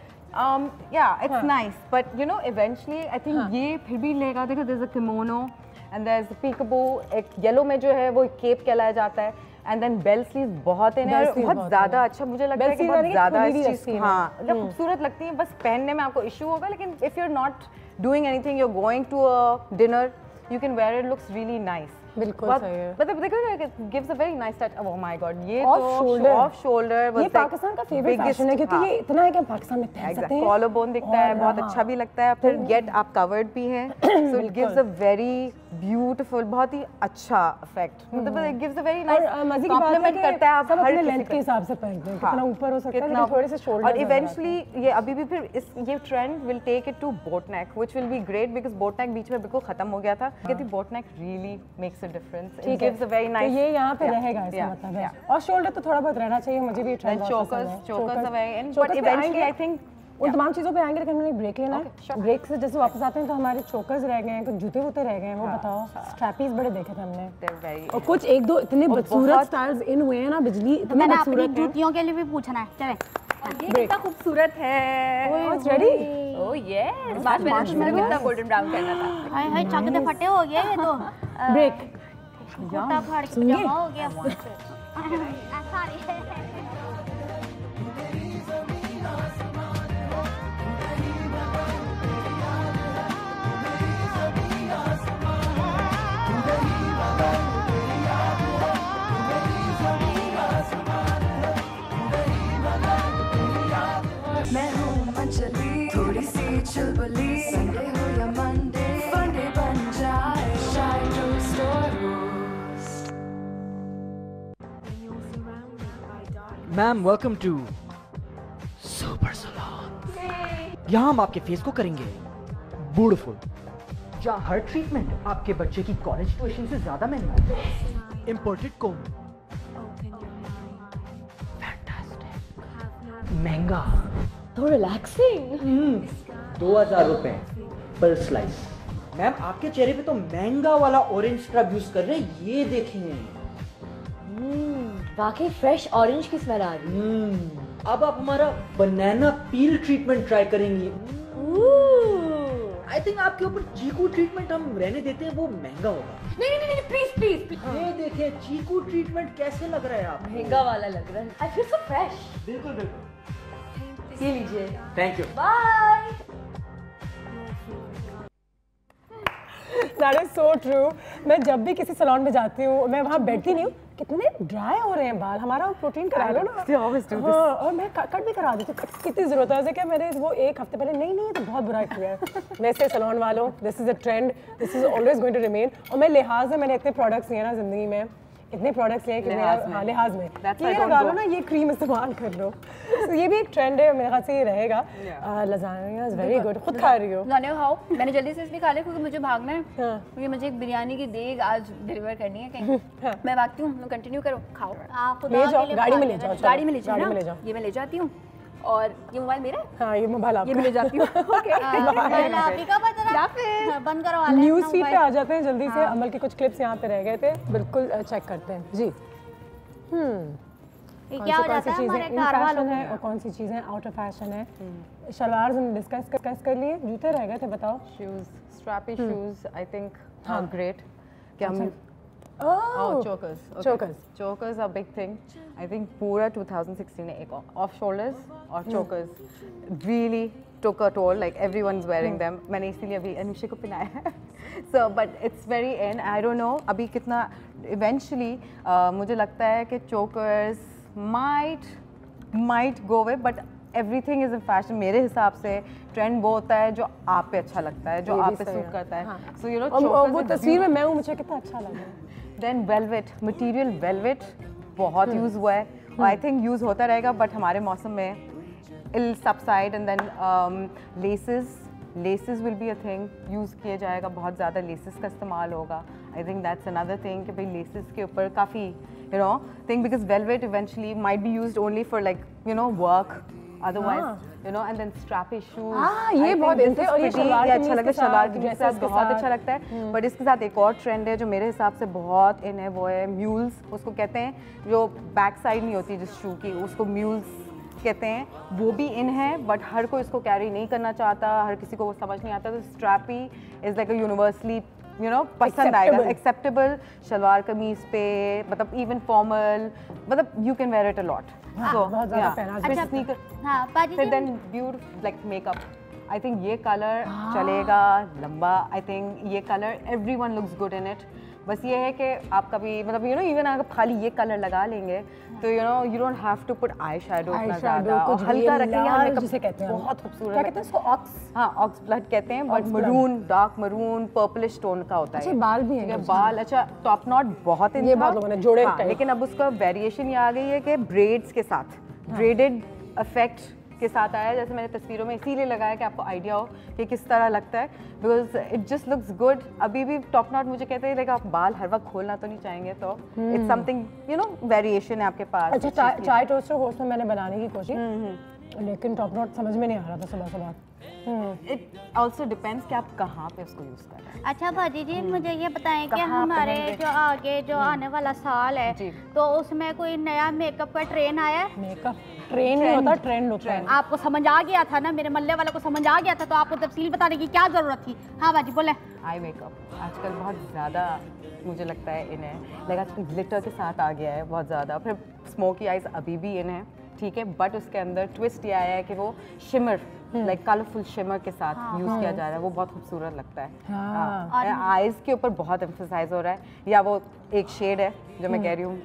yeah, it's nice, but you know eventually I think ये फिर भी लेगा। देखो, there's a kimono and there's a peekaboo, एक येलो में जो है वो केप कहलाया जाता है, and then bell sleeves बहुत है, बहुत ज़्यादा अच्छा मुझे लगता है कि बहुत ज़्यादा इस चीज़, हाँ, मतलब खूबसूरत लगती है। बस पहनने में आपको इशू होगा, लेकिन if you're not doing anything, you're going to a dinner, you can wear it, looks really nice. बिल्कुल सही है। मतलब देखो, gives a very nice touch. Oh my God, ये तो ऑफ शोल्डर, ये पाकिस्तान का फेवरेट फैशन है, क्योंकि ये इतना है कि पाकिस्तान में पहन सकते हैं। कॉलर बोन दिखता है, बहुत अच्छा भी लगता है, फिर गेट आप कवर्ड भी हैं, so it gives a very beautiful, बहुत ही अच्छा इफेक्ट, मतलब it gives a very nice compliment करता है। आप सब अपने लेंथ के हिसाब से पहनते हैं, कितना ऊपर हो सकता है, लेकिन थोड़े से शोल्डर। और इवेंचुअली ये अभी भी फिर ये trend will take it to boat neck, which will be great, because boat neck बीच में बिल्कुल खत्म हो गया था। कहती boat neck really makes a difference, it gives a very nice. ये यहाँ पे रहेगा इसका मतलब है, और शोल्डर तो थोड़ा बहुत रहना चाहिए, मुझे भी trend chokers away, but eventually I think उन तमाम चीज़ों पे आएंगे, लेकिन हमने एक ब्रेक लेना है। ब्रेक से जैसे वापस आते हैं तो हमारे चोकर्स रह गए हैं, कुछ जूते वूते रह गए हैं, वो बताओ। स्ट्रैपीज बड़े देखे थे हमने, और कुछ एक दो इतने बदसूरत स्टाइल्स इन हुए हैं ना, बिजली इतने बदसूरत हैं। जूतियों के लिए भी पूछना है, चले। ये कितना खूबसूरत है। It's ready. ओह यस, बात मैंने तो मेरे को इतना गोल्डन ब्राउन करना था। हाय हाय, चक दे फटे हो गए ये तो। ब्रेक कुर्ता फाड़ के पजामा हो गया। सॉरी। मैं हूँ अंजलि, थोड़ी सी चुलबुली, संडे हो या मंडे, फंडे बन जाए, shy store roast. Ma'am welcome to super salon. यहाँ हम आपके फेस को करेंगे ब्यूटीफुल, जहाँ हर ट्रीटमेंट आपके बच्चे की कॉलेज ट्यूशन से ज्यादा महंगा है। इम्पोर्टेड कोम, महंगा तो रिलैक्सिंग। 2000 रुपए पर स्लाइस। मैम आपके चेहरे पे तो महंगा वाला ऑरेंज स्क्रब यूज कर रहे हैं, ये देखें। वाकई फ्रेश ऑरेंज की स्मेल आ रही है। अब आप हमारा बनाना पील ट्रीटमेंट ट्राई करेंगी। आई थिंक आपके ऊपर चीकू ट्रीटमेंट हम रहने देते हैं, वो महंगा होगा। नहीं प्लीज। ये देखें चीकू ट्रीटमेंट कैसे लग रहा है आप? महंगा वाला लग रहा है। I feel so fresh. बिल्कुल। ये लीजिए। Thank you. Bye. That is so true. मैं जब भी किसी सैलून में जाती हूँ, मैं वहाँ बैठती नहीं हूँ, कितने ड्राई हो रहे हैं बाल, हमारा प्रोटीन करा लो ना। हाँ, और मैं कट भी करा देती हूँ, कितनी जरूरत है। क्या मैंने वो एक हफ्ते पहले नहीं तो बहुत बुरा किया है। वैसे सैलून वालों, this is a trend, this is always going to remain. और मैं लिहाज में, मैंने इतने प्रोडक्ट्स लिए ना जिंदगी में, इतने प्रोडक्ट्स लिए कि मेरा लिहाज में ये लगा लो ना, ये क्रीम इस्तेमाल कर लो। तो ये भी एक ट्रेंड है, मेरे ख्याल से ये रहेगा। Lasagna is very good. खुद खा रही हो? लज़ानिया खाओ। मैंने जल्दी से इसलिए खा लिया क्योंकि मुझे भागना है, क्योंकि मुझे एक बिरयानी की देग आज डिलीवर करनी है कहीं। मैं भागती हूँ, कंटिन्यू करो, खाओ। ले जाओ, गाड़ी में ले जाओ। गाड़ी में ले जाओ। ये मैं ले जाती हूँ, और ये मोबाइल मेरा है। हाँ, ये मोबाइल आपका। ये मैं ले जाती हूँ। ओके, बंद करो वाले। न्यूज़ फीड पे आ जाते हैं जल्दी से। अमल के कुछ क्लिप्स यहाँ पे रह गए थे, बिल्कुल चेक करते हैं जी। क्या हो जाता है हमारे घर वालों है और कौन सी चीजें आउट ऑफ फैशन है। शलवार हमने डिस्कस कर लिए, जूते रह गए थे, बताओ। Shoes, strappy shoes I think great. क्या हम chokers are big thing. I think पूरा 2016 में एक ऑफ शोल्डर्स और chokers really took a toll, like everyone's wearing them. मैंने इसीलिए अभी अनुष्का को पहनाया है। So but it's very in, I don't know अभी कितना eventually मुझे लगता है कि chokers might go away, but everything is in fashion। मेरे हिसाब से ट्रेंड वो होता है जो आप पे अच्छा लगता है, जो आप पे सूट करता है। So you know chokers, वो तस्वीर में मैं हूँ, मुझे कितना अच्छा लगा। Then velvet, material velvet बहुत यूज़ हुआ है और आई थिंक यूज़ होता रहेगा, बट हमारे मौसम में it'll subside, and then laces will be a thing, use किया जाएगा, बहुत ज़्यादा laces का इस्तेमाल होगा। I think that's another thing कि भाई laces के ऊपर काफ़ी you know thing, because velvet eventually might be used only for like you know work, otherwise you know, and then strappy shoes। ये बहुत इन थे, और ये शलवार अच्छा लगता है, शलवार के साथ बहुत अच्छा लगता है। बट इसके साथ एक और ट्रेंड है जो मेरे हिसाब से बहुत इन है, वो है म्यूल्स। उसको कहते हैं, जो बैक साइड नहीं होती जिस शू की, उसको म्यूल्स कहते हैं। वो भी इन है, बट हर कोई इसको कैरी नहीं करना चाहता, हर किसी को वो समझ नहीं आता। तो strappy is like a universally you know पसंद आएगा, एक्सेप्टेबल शलवार कमीज पे, मतलब इवन फॉर्मल, मतलब you can wear it a lot. So फिर then beautiful like makeup. I think ये कलर चलेगा लंबा। आई थिंक ये colour everyone looks good in it. बस ये है कि आप कभी मतलब यू नो इवन अगर खाली ये कलर लगा लेंगे तो you know you don't have to put eye shadow इतना ज़्यादा, और हल्का रखें। यहाँ मेकअप जिसे कहते हैं बहुत खूबसूरत, क्या कहते हैं इसको, ऑक्स, हाँ ऑक्स ब्लड कहते हैं, but maroon, dark maroon, purplish tone का होता है। अच्छा बाल भी हैं, बाल अच्छा टॉप नॉट बहुत ये बहुत लोगों ने जोड़े, लेकिन अब उसका वेरिएशन ये आ गई है कि ब्रेड्स के साथ, ब्रेडेड इफेक्ट के साथ आया है। जैसे मैंने तस्वीरों में इसीलिए लगाया कि आपको आइडिया हो कि किस तरह लगता है, because it just looks good. अभी भी टॉप नॉट मुझे कहते हैं लाइक आप बाल हर वक्त खोलना तो नहीं चाहेंगे, तो it's something you know variation है आपके पास। अच्छा चाय टोस्टर होस्ट में मैंने बनाने की कोशिश, लेकिन टॉप नॉट समझ में नहीं आ रहा था सुबह सुबह। इट ऑल्सो डिपेंड्स कि आप कहाँ पे उसको यूज़ कर रहे हैं। अच्छा भाजी जी, मुझे ये बताएं कि हमारे जो आगे जो आने वाला साल है तो उसमें कोई नया मेकअप का ट्रेंड आया है? मेकअप ट्रेंड नहीं होता, ट्रेंड होता है। आपको समझ आ गया था ना, मेरे मल्ले वाले को समझ आ गया था, तो आपको तफसील बताने की क्या ज़रूरत थी? हाँ भाजी बोले। आई मेकअप आजकल बहुत ज़्यादा मुझे लगता है इन है, लाइक आजकल ग्लिटर के साथ आ गया है बहुत ज़्यादा। फिर स्मोकी आइज अभी भी इन है, ठीक है, बट उसके अंदर ट्विस्ट ये आया है कि वो शिमर लाइक कलरफुल शिमर के साथ यूज़ किया जा रहा है, वो बहुत खूबसूरत लगता है। आइज़ के ऊपर बहुत एम्फसाइज हो रहा है, या वो एक शेड है जो मैं कह रही हूँ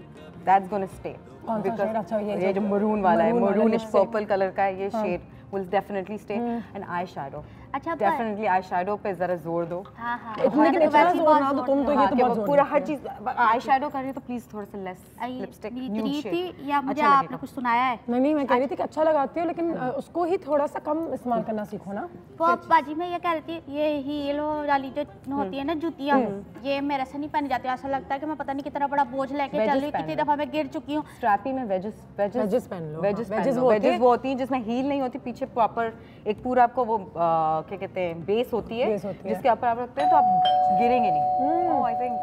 दैट्स गोना स्टे, बिकॉज़ ये जो मरून वाला है, मरूनिश पर्पल कलर का है, ये shade will definitely stay and eyeshadow। अच्छा definitely eyeshadow पे जरा जोर दो। हाँ हाँ। लेकिन वैसे जोर ना दो तुम, तो ये तो बहुत जोर पूरा हर चीज eyeshadow कर रही हो तो प्लीज थोड़ा सा लेस लिपस्टिक न्यूड शेड। या मुझे आपने कुछ सुनाया है? नहीं, मैं कह रही थी कि अच्छा लगाती हो, लेकिन उसको ही थोड़ा सा कम इस्तेमाल करना सीखो ना। वो बाजी मैं ये कह रही थी, ये हील वाली जो होती है ना जूतियाँ, ये मेरे से नहीं पहनी जाती। ऐसा लगता है कि मैं पता नहीं कितना बड़ा बोझ लेके चल रही हूँ, कितनी दफा मैं गिर चुकी हूँ। स्ट्रैपी में वेजेस पहन लो। वेजेस वो होती हैं जिसमें हील नहीं होती, पीछे प्रॉपर एक पूरा आपको वो क्या कहते हैं बेस होती है, जिसके ऊपर आप रखते हैं तो आप गिरेंगे नहीं। ओह आई थिंक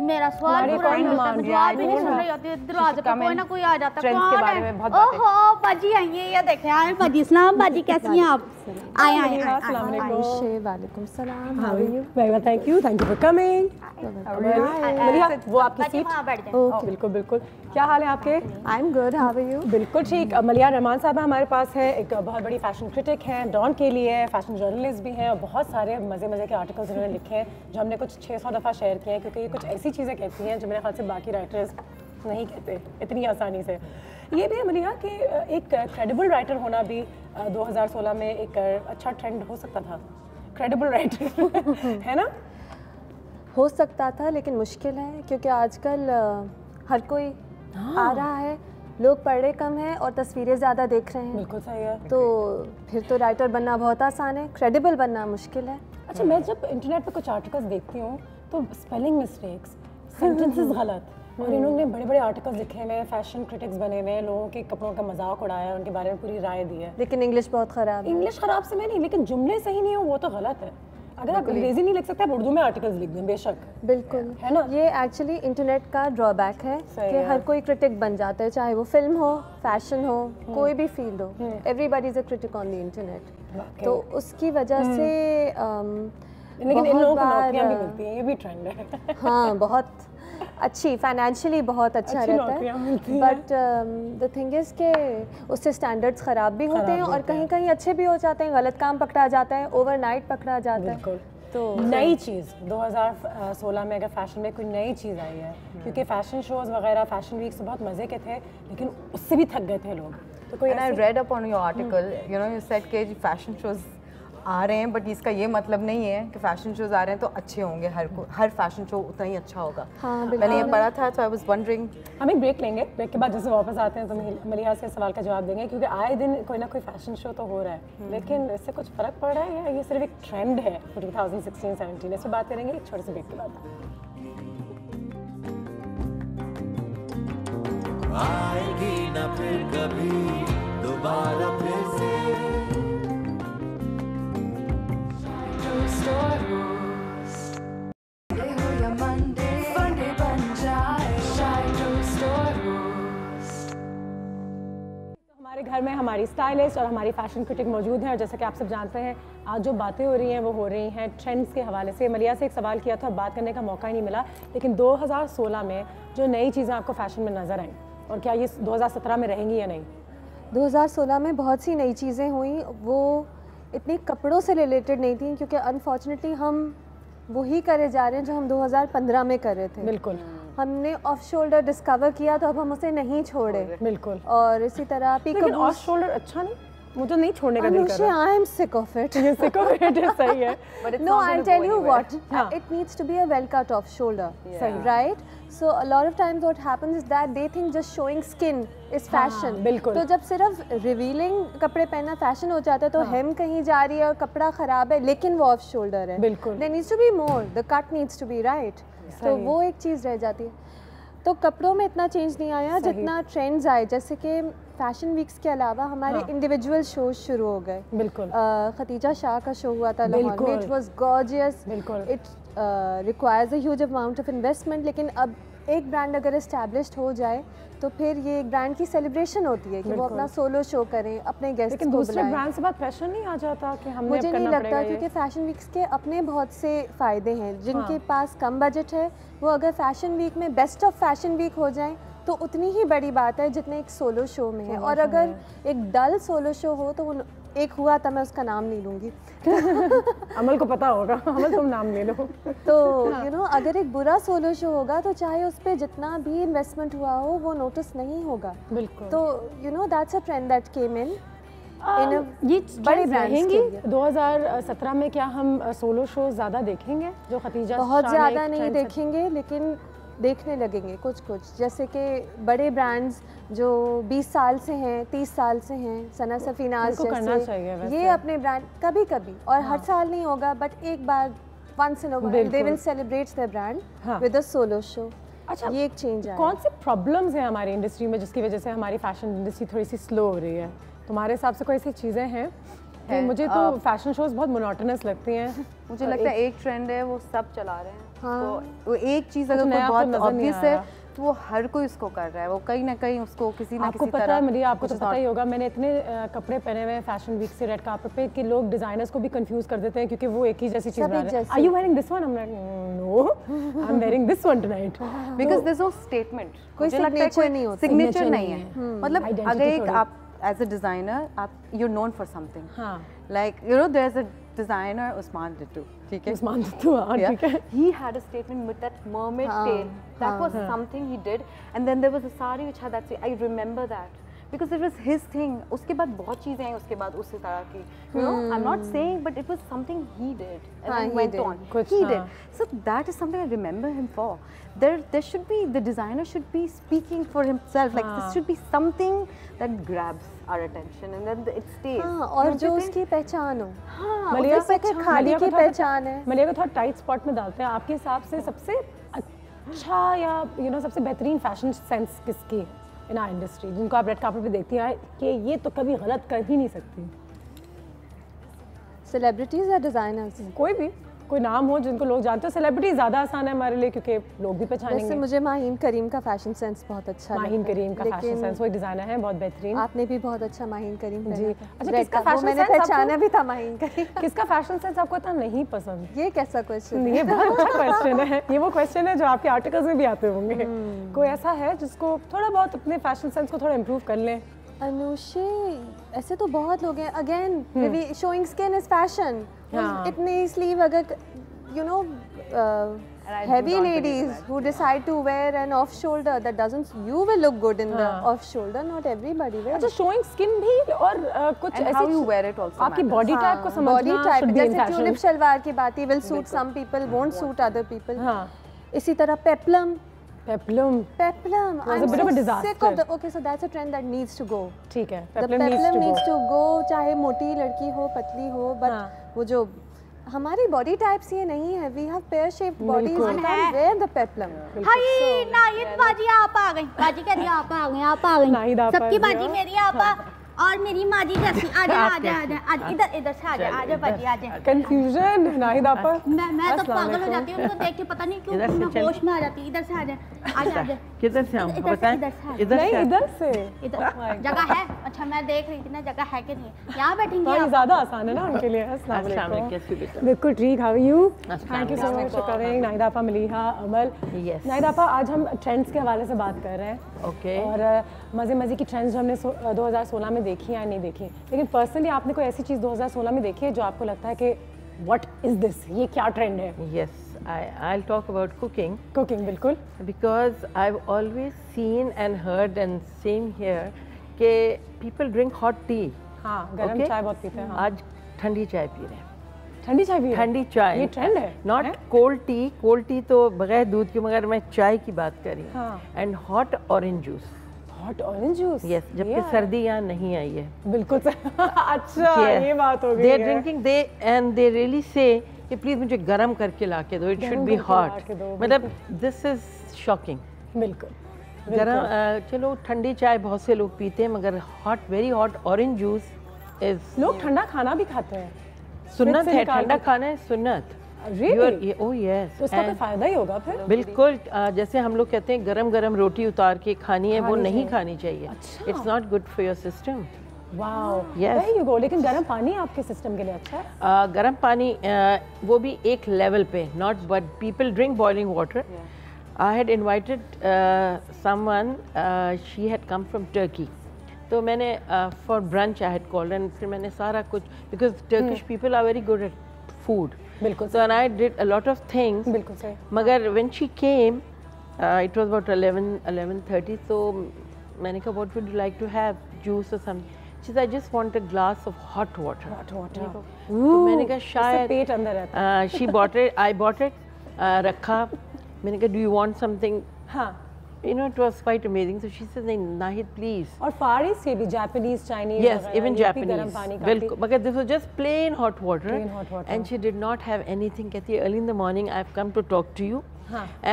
मेरा सवाल पूरा नहीं होता, मैं जवाब भी नहीं सुन रही होती, दरवाजे पे कोई ना कोई आ जाता है। कौन है? ओहो बाजी आई है, ये देखें। आए बाजी, सलाम बाजी, कैसी हैं आप? आए आए अस्सलाम वालेकुम। वालेकुम सलाम। How are you? Very well, thank you for coming. Malia, वो आपकी सीट। बिल्कुल बिल्कुल। क्या हाल है आपके? I am good, how are you? बिल्कुल ठीक। मलिया रहमान साहबा हमारे पास है, एक बहुत बड़ी फैशन क्रिटिक हैं, डॉन के लिए फैशन जर्नलिस्ट भी हैं, और बहुत सारे मज़े के आर्टिकल्स उन्होंने लिखे हैं जो हमने कुछ 600 दफ़ा शेयर किए हैं, क्योंकि ये कुछ ऐसी चीज़ें कहती हैं जो मेरे ख्याल से बाकी राइटर्स नहीं कहते इतनी आसानी से। ये भी है मलिया कि एक क्रेडिबल राइटर होना भी 2016 में एक अच्छा ट्रेंड हो सकता था। क्रेडिबल राइटर है ना? हो सकता था, लेकिन मुश्किल है, क्योंकि आजकल हर कोई आ रहा है, लोग पढ़ रहे कम हैं और तस्वीरें ज़्यादा देख रहे हैं। बिल्कुल सही है। तो फिर तो राइटर बनना बहुत आसान है, क्रेडिबल बनना मुश्किल है। अच्छा, मैं जब इंटरनेट पे कुछ आर्टिकल्स देखती हूँ तो स्पेलिंग मिस्टेक्स, सेंटेंसेस गलत, और इन लोगों ने बड़े आर्टिकल्स लिखे हुए हैं, फैशन क्रिटिक्स बने हुए हैं, लोगों के कपड़ों का मजाक उड़ाया है, उनके बारे में पूरी राय दी है। लेकिन इंग्लिश बहुत ख़राब है। इंग्लिश ख़राब से मैं नहीं, लेकिन जुमले सही नहीं हो वो तो गलत है। अगर आप अंग्रेजी नहीं लिख सकते, आप उर्दू में आर्टिकल्स लिख दें, बेशक। बिल्कुल है ना? ये एक्चुअली इंटरनेट का ड्रॉबैक है कि हर कोई क्रिटिक बन जाता है, चाहे वो फिल्म हो, फैशन हो, कोई भी फील्ड हो, everybody is a critic on the internet. तो उसकी वजह से लेकिन इन लोगों को नौकरियां भी मिलती हैं, ये भी ट्रेंड है। हाँ, बहुत अच्छी, फाइनेंशियली बहुत अच्छा रहता है, बट द थिंग इज़ के उससे स्टैंडर्ड्स ख़राब भी होते हैं और कहीं कहीं अच्छे भी हो जाते हैं। गलत काम पकड़ा जाता है, ओवरनाइट पकड़ा जाता है। तो नई चीज़ 2016 में अगर फैशन में कोई नई चीज़ आई है, क्योंकि फैशन शोज़ वगैरह, फैशन वीक्स तो बहुत मज़े के थे, लेकिन उससे भी थक गए थे लोग। तो कोई I read up on your article, you know, you said कि फैशन शोज़ आ रहे हैं, बट इसका ये मतलब नहीं है कि फैशन शोज़ आ रहे हैं तो अच्छे होंगे, हर फैशन शो उतना ही अच्छा होगा। हाँ, मैंने ये पढ़ा था, तो आई वाज वंडरिंग। हम एक ब्रेक लेंगे, ब्रेक के बाद जैसे वापस आते हैं तो मलिया से सवाल का जवाब देंगे, क्योंकि आए दिन कोई ना कोई फैशन शो तो हो रहा है, लेकिन इससे कुछ फ़र्क पड़ रहा है या ये सिर्फ एक ट्रेंड है 2016-17? इस पर बात करेंगे एक छोटे से ब्रेक के बाद। आएगी ना फिर कभी दोबारा फिर से हमारे घर में हमारी स्टाइलिस्ट और हमारी फैशन क्रिटिक मौजूद हैं, और जैसा कि आप सब जानते हैं आज जो बातें हो रही हैं वो हो रही हैं ट्रेंड्स के हवाले से। मलिया से एक सवाल किया था, बात करने का मौका ही नहीं मिला, लेकिन 2016 में जो नई चीज़ें आपको फैशन में नज़र आईं, और क्या ये 2017 में रहेंगी या नहीं? 2016 में बहुत सी नई चीज़ें हुई, वो इतनी कपड़ों से रिलेटेड नहीं थी, क्योंकि अनफॉर्चुनेटली हम वही करे जा रहे हैं जो हम 2015 में कर रहे थे। बिल्कुल, हमने ऑफ शोल्डर डिस्कवर किया तो अब हम उसे नहीं छोड़े। बिल्कुल। और इसी तरह लेकिन ऑफ शोल्डर अच्छा नहीं, मुझे नहीं छोड़ने का दिल कर रहा। I am sick of it. ये sick of it सही है। No, I'll tell you what. It needs to be a well cut off shoulder, right? So a lot of times what happens is that they think just showing skin is fashion. बिल्कुल। तो जब सिर्फ रिवीलिंग कपड़े पहनना फैशन हो जाता है तो hem कहीं जा रही है और कपड़ा खराब है, लेकिन वो ऑफ शोल्डर है। बिल्कुल। There needs to be more. The cut needs to be right. तो वो एक चीज़ रह जाती है। तो कपड़ों में इतना चेंज नहीं आया जितना ट्रेंड्स आए, जैसे कि फैशन वीक्स के अलावा हमारे इंडिविजुअल शोज शुरू हो गए। बिल्कुल। खतीजा शाह का शो हुआ था लाहौर में, it was gorgeous, it requires a huge amount of investment, लेकिन अब एक ब्रांड अगर एस्टैब्लिश्ड हो जाए तो फिर ये एक ब्रांड की सेलिब्रेशन होती है कि वो अपना सोलो शो करें, अपने गेस्ट को बुलाएं। दूसरे ब्रांड से बात प्रेशर नहीं आ जाता कि हमने मुझे नहीं लगता, क्योंकि फैशन वीक्स के अपने बहुत से फ़ायदे हैं। जिनके पास कम बजट है वो अगर फैशन वीक में बेस्ट ऑफ फैशन वीक हो जाए तो उतनी ही बड़ी बात है जितने एक सोलो शो में है। और अगर एक डल सोलो शो हो तो वो एक हुआ था, मैं उसका नाम नहीं लूँगी अमल को पता होगा, अमल तुम नाम ले लो। तो यू नो अगर एक बुरा सोलो शो होगा तो चाहे उस पर जितना भी इन्वेस्टमेंट हुआ हो वो नोटिस नहीं होगा। बिल्कुल। तो you know that's a trend that came in ये बड़े रहेंगी 2017 में। क्या हम सोलो शो ज़्यादा देखेंगे जो खतीजा? बहुत ज़्यादा नहीं देखेंगे, लेकिन देखने लगेंगे कुछ कुछ, जैसे कि बड़े ब्रांड्स जो 20 साल से हैं, 30 साल से हैं, सना सफीनाज जैसे, ये अपने ब्रांड कभी कभी, और हर साल नहीं होगा, बट एक बार once in a while they will celebrate their brand with a solo show. अच्छा, ये एक चेंज है। कौन से प्रॉब्लम्स हैं हमारी इंडस्ट्री में जिसकी वजह से हमारी फैशन इंडस्ट्री थोड़ी सी स्लो हो रही है? तुम्हारे हिसाब से कोई ऐसी चीज़ें हैं? मुझे तो फैशन शोज बहुत मोनोटोनस लगती हैं। मुझे लगता है एक ट्रेंड है वो सब चला रहे हैं। हाँ। तो वो एक चीज़ अगर कोई बहुत ऑब्वियस है तो वो हर कोई उसको कर रहा है, वो कहीं ना कहीं उसको किसी ना किसी तरह। आपको तो पता ही होगा, मैंने इतने कपड़े पहने हुए हैं फैशन वीक से रेड कार्पेट पे कि लोग डिजाइनर्स को भी कंफ्यूज कर देते हैं क्योंकि वो एक ही जैसी चीज बना रहे हैं। Are you wearing this one? I am like no, I am wearing this one tonight, because there is no statement, कोई सिग्नेचर नहीं होता, सिग्नेचर नहीं है। मतलब अगर एक आप एज अ डिजाइनर आप you are known for something, like you know there is a designer Usman Dittu, ठीक है, उस्मान दित्तू, ठीक है, he had a statement with that mermaid tail, that was something he did, and then there was a sari which had that, I remember that because it was his thing. उसके बाद बहुत चीजें आई उसके बाद उसी तरह की, you know, I'm not saying, but it was something he did and then went on, he did, so that is something I remember him for. There should be, the designer should be speaking for himself, like this should be something that grabs our attention and then it stays. और जो उसकी पहचान हो। मलिया के खाली की पहचान है। मलिया को थोड़ा टाइट स्पॉट में डालते हैं। आपके हिसाब से सबसे अच्छा या यू नो सबसे बेहतरीन फैशन सेंस किसकी है इन आवर इंडस्ट्री, जिनको आप रेड कार्पेट पे देखती हैं कि ये तो कभी गलत कर ही नहीं सकती? सेलिब्रिटीज या डिजाइनर्स? कोई नाम हो जिनको लोग जानते हो। सेलिब्रिटी ज़्यादा आसान है हमारे लिए क्योंकि लोग भी पहचानेंगे। वैसे मुझे माहीन करीम का फैशन सेंस बहुत अच्छा लगता है। माहीन करीम का फैशन सेंस, वो एक डिजाइनर है बहुत बेहतरीन। आपने भी बहुत अच्छा माहीन करीम जी। अच्छा, किसका फैशन मैंने पहचाना भी था माहीन करीम। किसका फैशन सेंस आपको इतना नहीं पसंद? ये कैसा क्वेश्चन? ये बहुत अच्छा क्वेश्चन है। ये वो क्वेश्चन है जो आपके आर्टिकल्स में भी आते होंगे। कोई ऐसा है जिसको थोड़ा बहुत अपने फैशन सेंस को थोड़ा इम्प्रूव कर लें? अनुषे, ऐसे तो बहुत लोग हैं। Again maybe showing skin is fashion. इतनी स्लीव अगर you know heavy ladies who decide to wear an off shoulder, that doesn't, you will look good in the off shoulder, not everybody wear. अच्छा, showing skin भी और कुछ ऐसी how you wear it also आपकी बॉडी टाइप को समझना, बॉडी टाइप जैसे ट्यूलिप शलवार की बात ही will suit some people, won't suit other people. इसी तरह peplum I'm so sick of the, okay, so that's a trend that needs to go. ठीक है, peplum needs to go, चाहे मोटी लड़की हो पतली हो, but वो जो हमारी बॉडी टाइप्स ये नहीं है, we have pear shaped bodies, we can't wear the peplum. हाय नाहिद बाजी आप आ गई, बाजी कह रही आप आ गई, सबकी बाजी मेरी आपा और मेरी माजी जैसी। आजा आजा आजा आजा, इधर से आजा आजा बाजी आजा। कंफ्यूजन नाहिद आपा, मैं तो पागल हो जाती हूँ उनको देख के, पता नहीं क्यों मैं होश में आ जाती हूँ। इधर से आजा आजा आजा। किधर से आऊँ बताएं? इधर से जगह है? अच्छा, मैं देख रही थी ना जगह है कि नहीं। यहाँ बैठेंगे आप, ज़्यादा आसान है ना उनके लिए। अस्सलाम वालेकुम। बिल्कुल ठीक, how are you? Thank you so much for coming. Nahid आपा, मलीहा, अमल। नाहिद आपा, आज हम ट्रेंड्स के हवाले से बात कर रहे हैं। ओके। और मज़े की ट्रेंड्स जो हमने 2016 में देखी या नहीं देखी, लेकिन पर्सनली आपने कोई ऐसी चीज़ 2016 में देखी है जो आपको लगता है कि व्हाट इज दिस, ये क्या ट्रेंड है? Yes, I'll talk about cooking. Cooking, बिल्कुल. Because I've always seen and heard and seen here कि people drink hot tea. हाँ, गरम चाय बहुत पीते हैं। आज ठंडी चाय पी रहे हैं। ठंडी चाय पी रहे हैं? ठंडी चाय। ये ट्रेंड है? Not cold tea. Cold tea तो बगैर दूध के, मगर मैं चाय की बात कर रही हूँ। हाँ. And hot orange juice. Hot orange juice? Yes, जबकि सर्दी यहाँ नहीं आई है। बिल्कुल। अच्छा, ये बात हो गई है। They're drinking, and they really say कि प्लीज मुझे गरम करके ला के दो, इट शुड बी हॉट। मतलब दिस इज शॉकिंग बिल्कुल गरम चलो ठंडी चाय बहुत से लोग पीते हैं, मगर hot very hot orange juice is लोग ठंडा खाना भी खाते हैं। सुन्नत है, ठंडा खाना है सुन्नत। ओह यस, उसका तो फायदा ही होगा फिर। बिल्कुल, जैसे हम लोग कहते हैं गरम गरम रोटी उतार के खानी है, वो नहीं खानी चाहिए। It's not good for your system. Wow, there you go. लेकिन गर्म पानी आपके सिस्टम के लिए अच्छा है? गर्म पानी वो भी एक लेवल पे, not but people drink boiling water. I had invited someone, she had come from Turkey, तो मैंने for brunch I had called and फिर मैंने सारा कुछ, because Turkish people are very good at food, बिल्कुल, so and I did a lot of things, बिल्कुल सही। मगर when she came it was about 11:30, so मैंने कहा what would you like to have, juice or something? She said I just want a glass of hot water. तो मैंने कहा शायद पेट अंदर रहता है। she bought it, I bought it, रखा, मैंने कहा do you want something? हाँ, you know, it was quite amazing. So she said Nahid please. और फार ईस्ट से भी Japanese, Chinese, yes, even Japanese, बिल्कुल, मगर this was just plain hot water, and she did not have anything. कहती है early in the morning I've come to talk to you,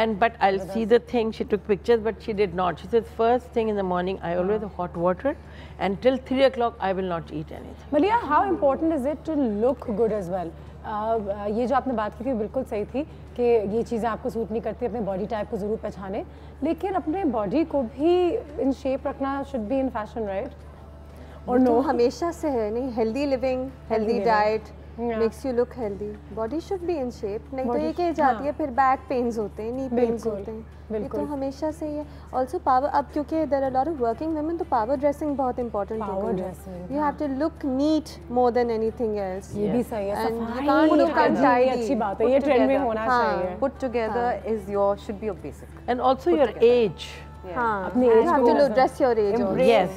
and but I'll see the thing. She took pictures, but she did not. She said first thing in the morning I always have hot water, and till 3 o'clock I will not eat anything. Malia, how important is it to look good as well? ये जो आपने बात की थी बिल्कुल सही थी कि ये चीज़ें आपको सूट नहीं करती, अपने बॉडी टाइप को ज़रूर पहचाने, लेकिन अपने बॉडी को भी इन शेप रखना should be in fashion, right? और नो हमेशा से है नहीं, healthy living, healthy diet makes you look healthy, body should be in shape, नहीं तो एक एज आती है फिर बैक पेन्स होते हैं, नी पेन्स होते हैं, ये तो हमेशा से ही है। ऑल्सो पावर, अब क्योंकि there are lot of working women, तो पावर ड्रेसिंग बहुत इंपॉर्टेंट हो गई है। You have to look neat more than anything else. ये भी सही है, सफाई अच्छी बात है, ये ट्रेंड में होना चाहिए। Put together is your should be your basic, and also your age. अपने एज को dress your age, yes,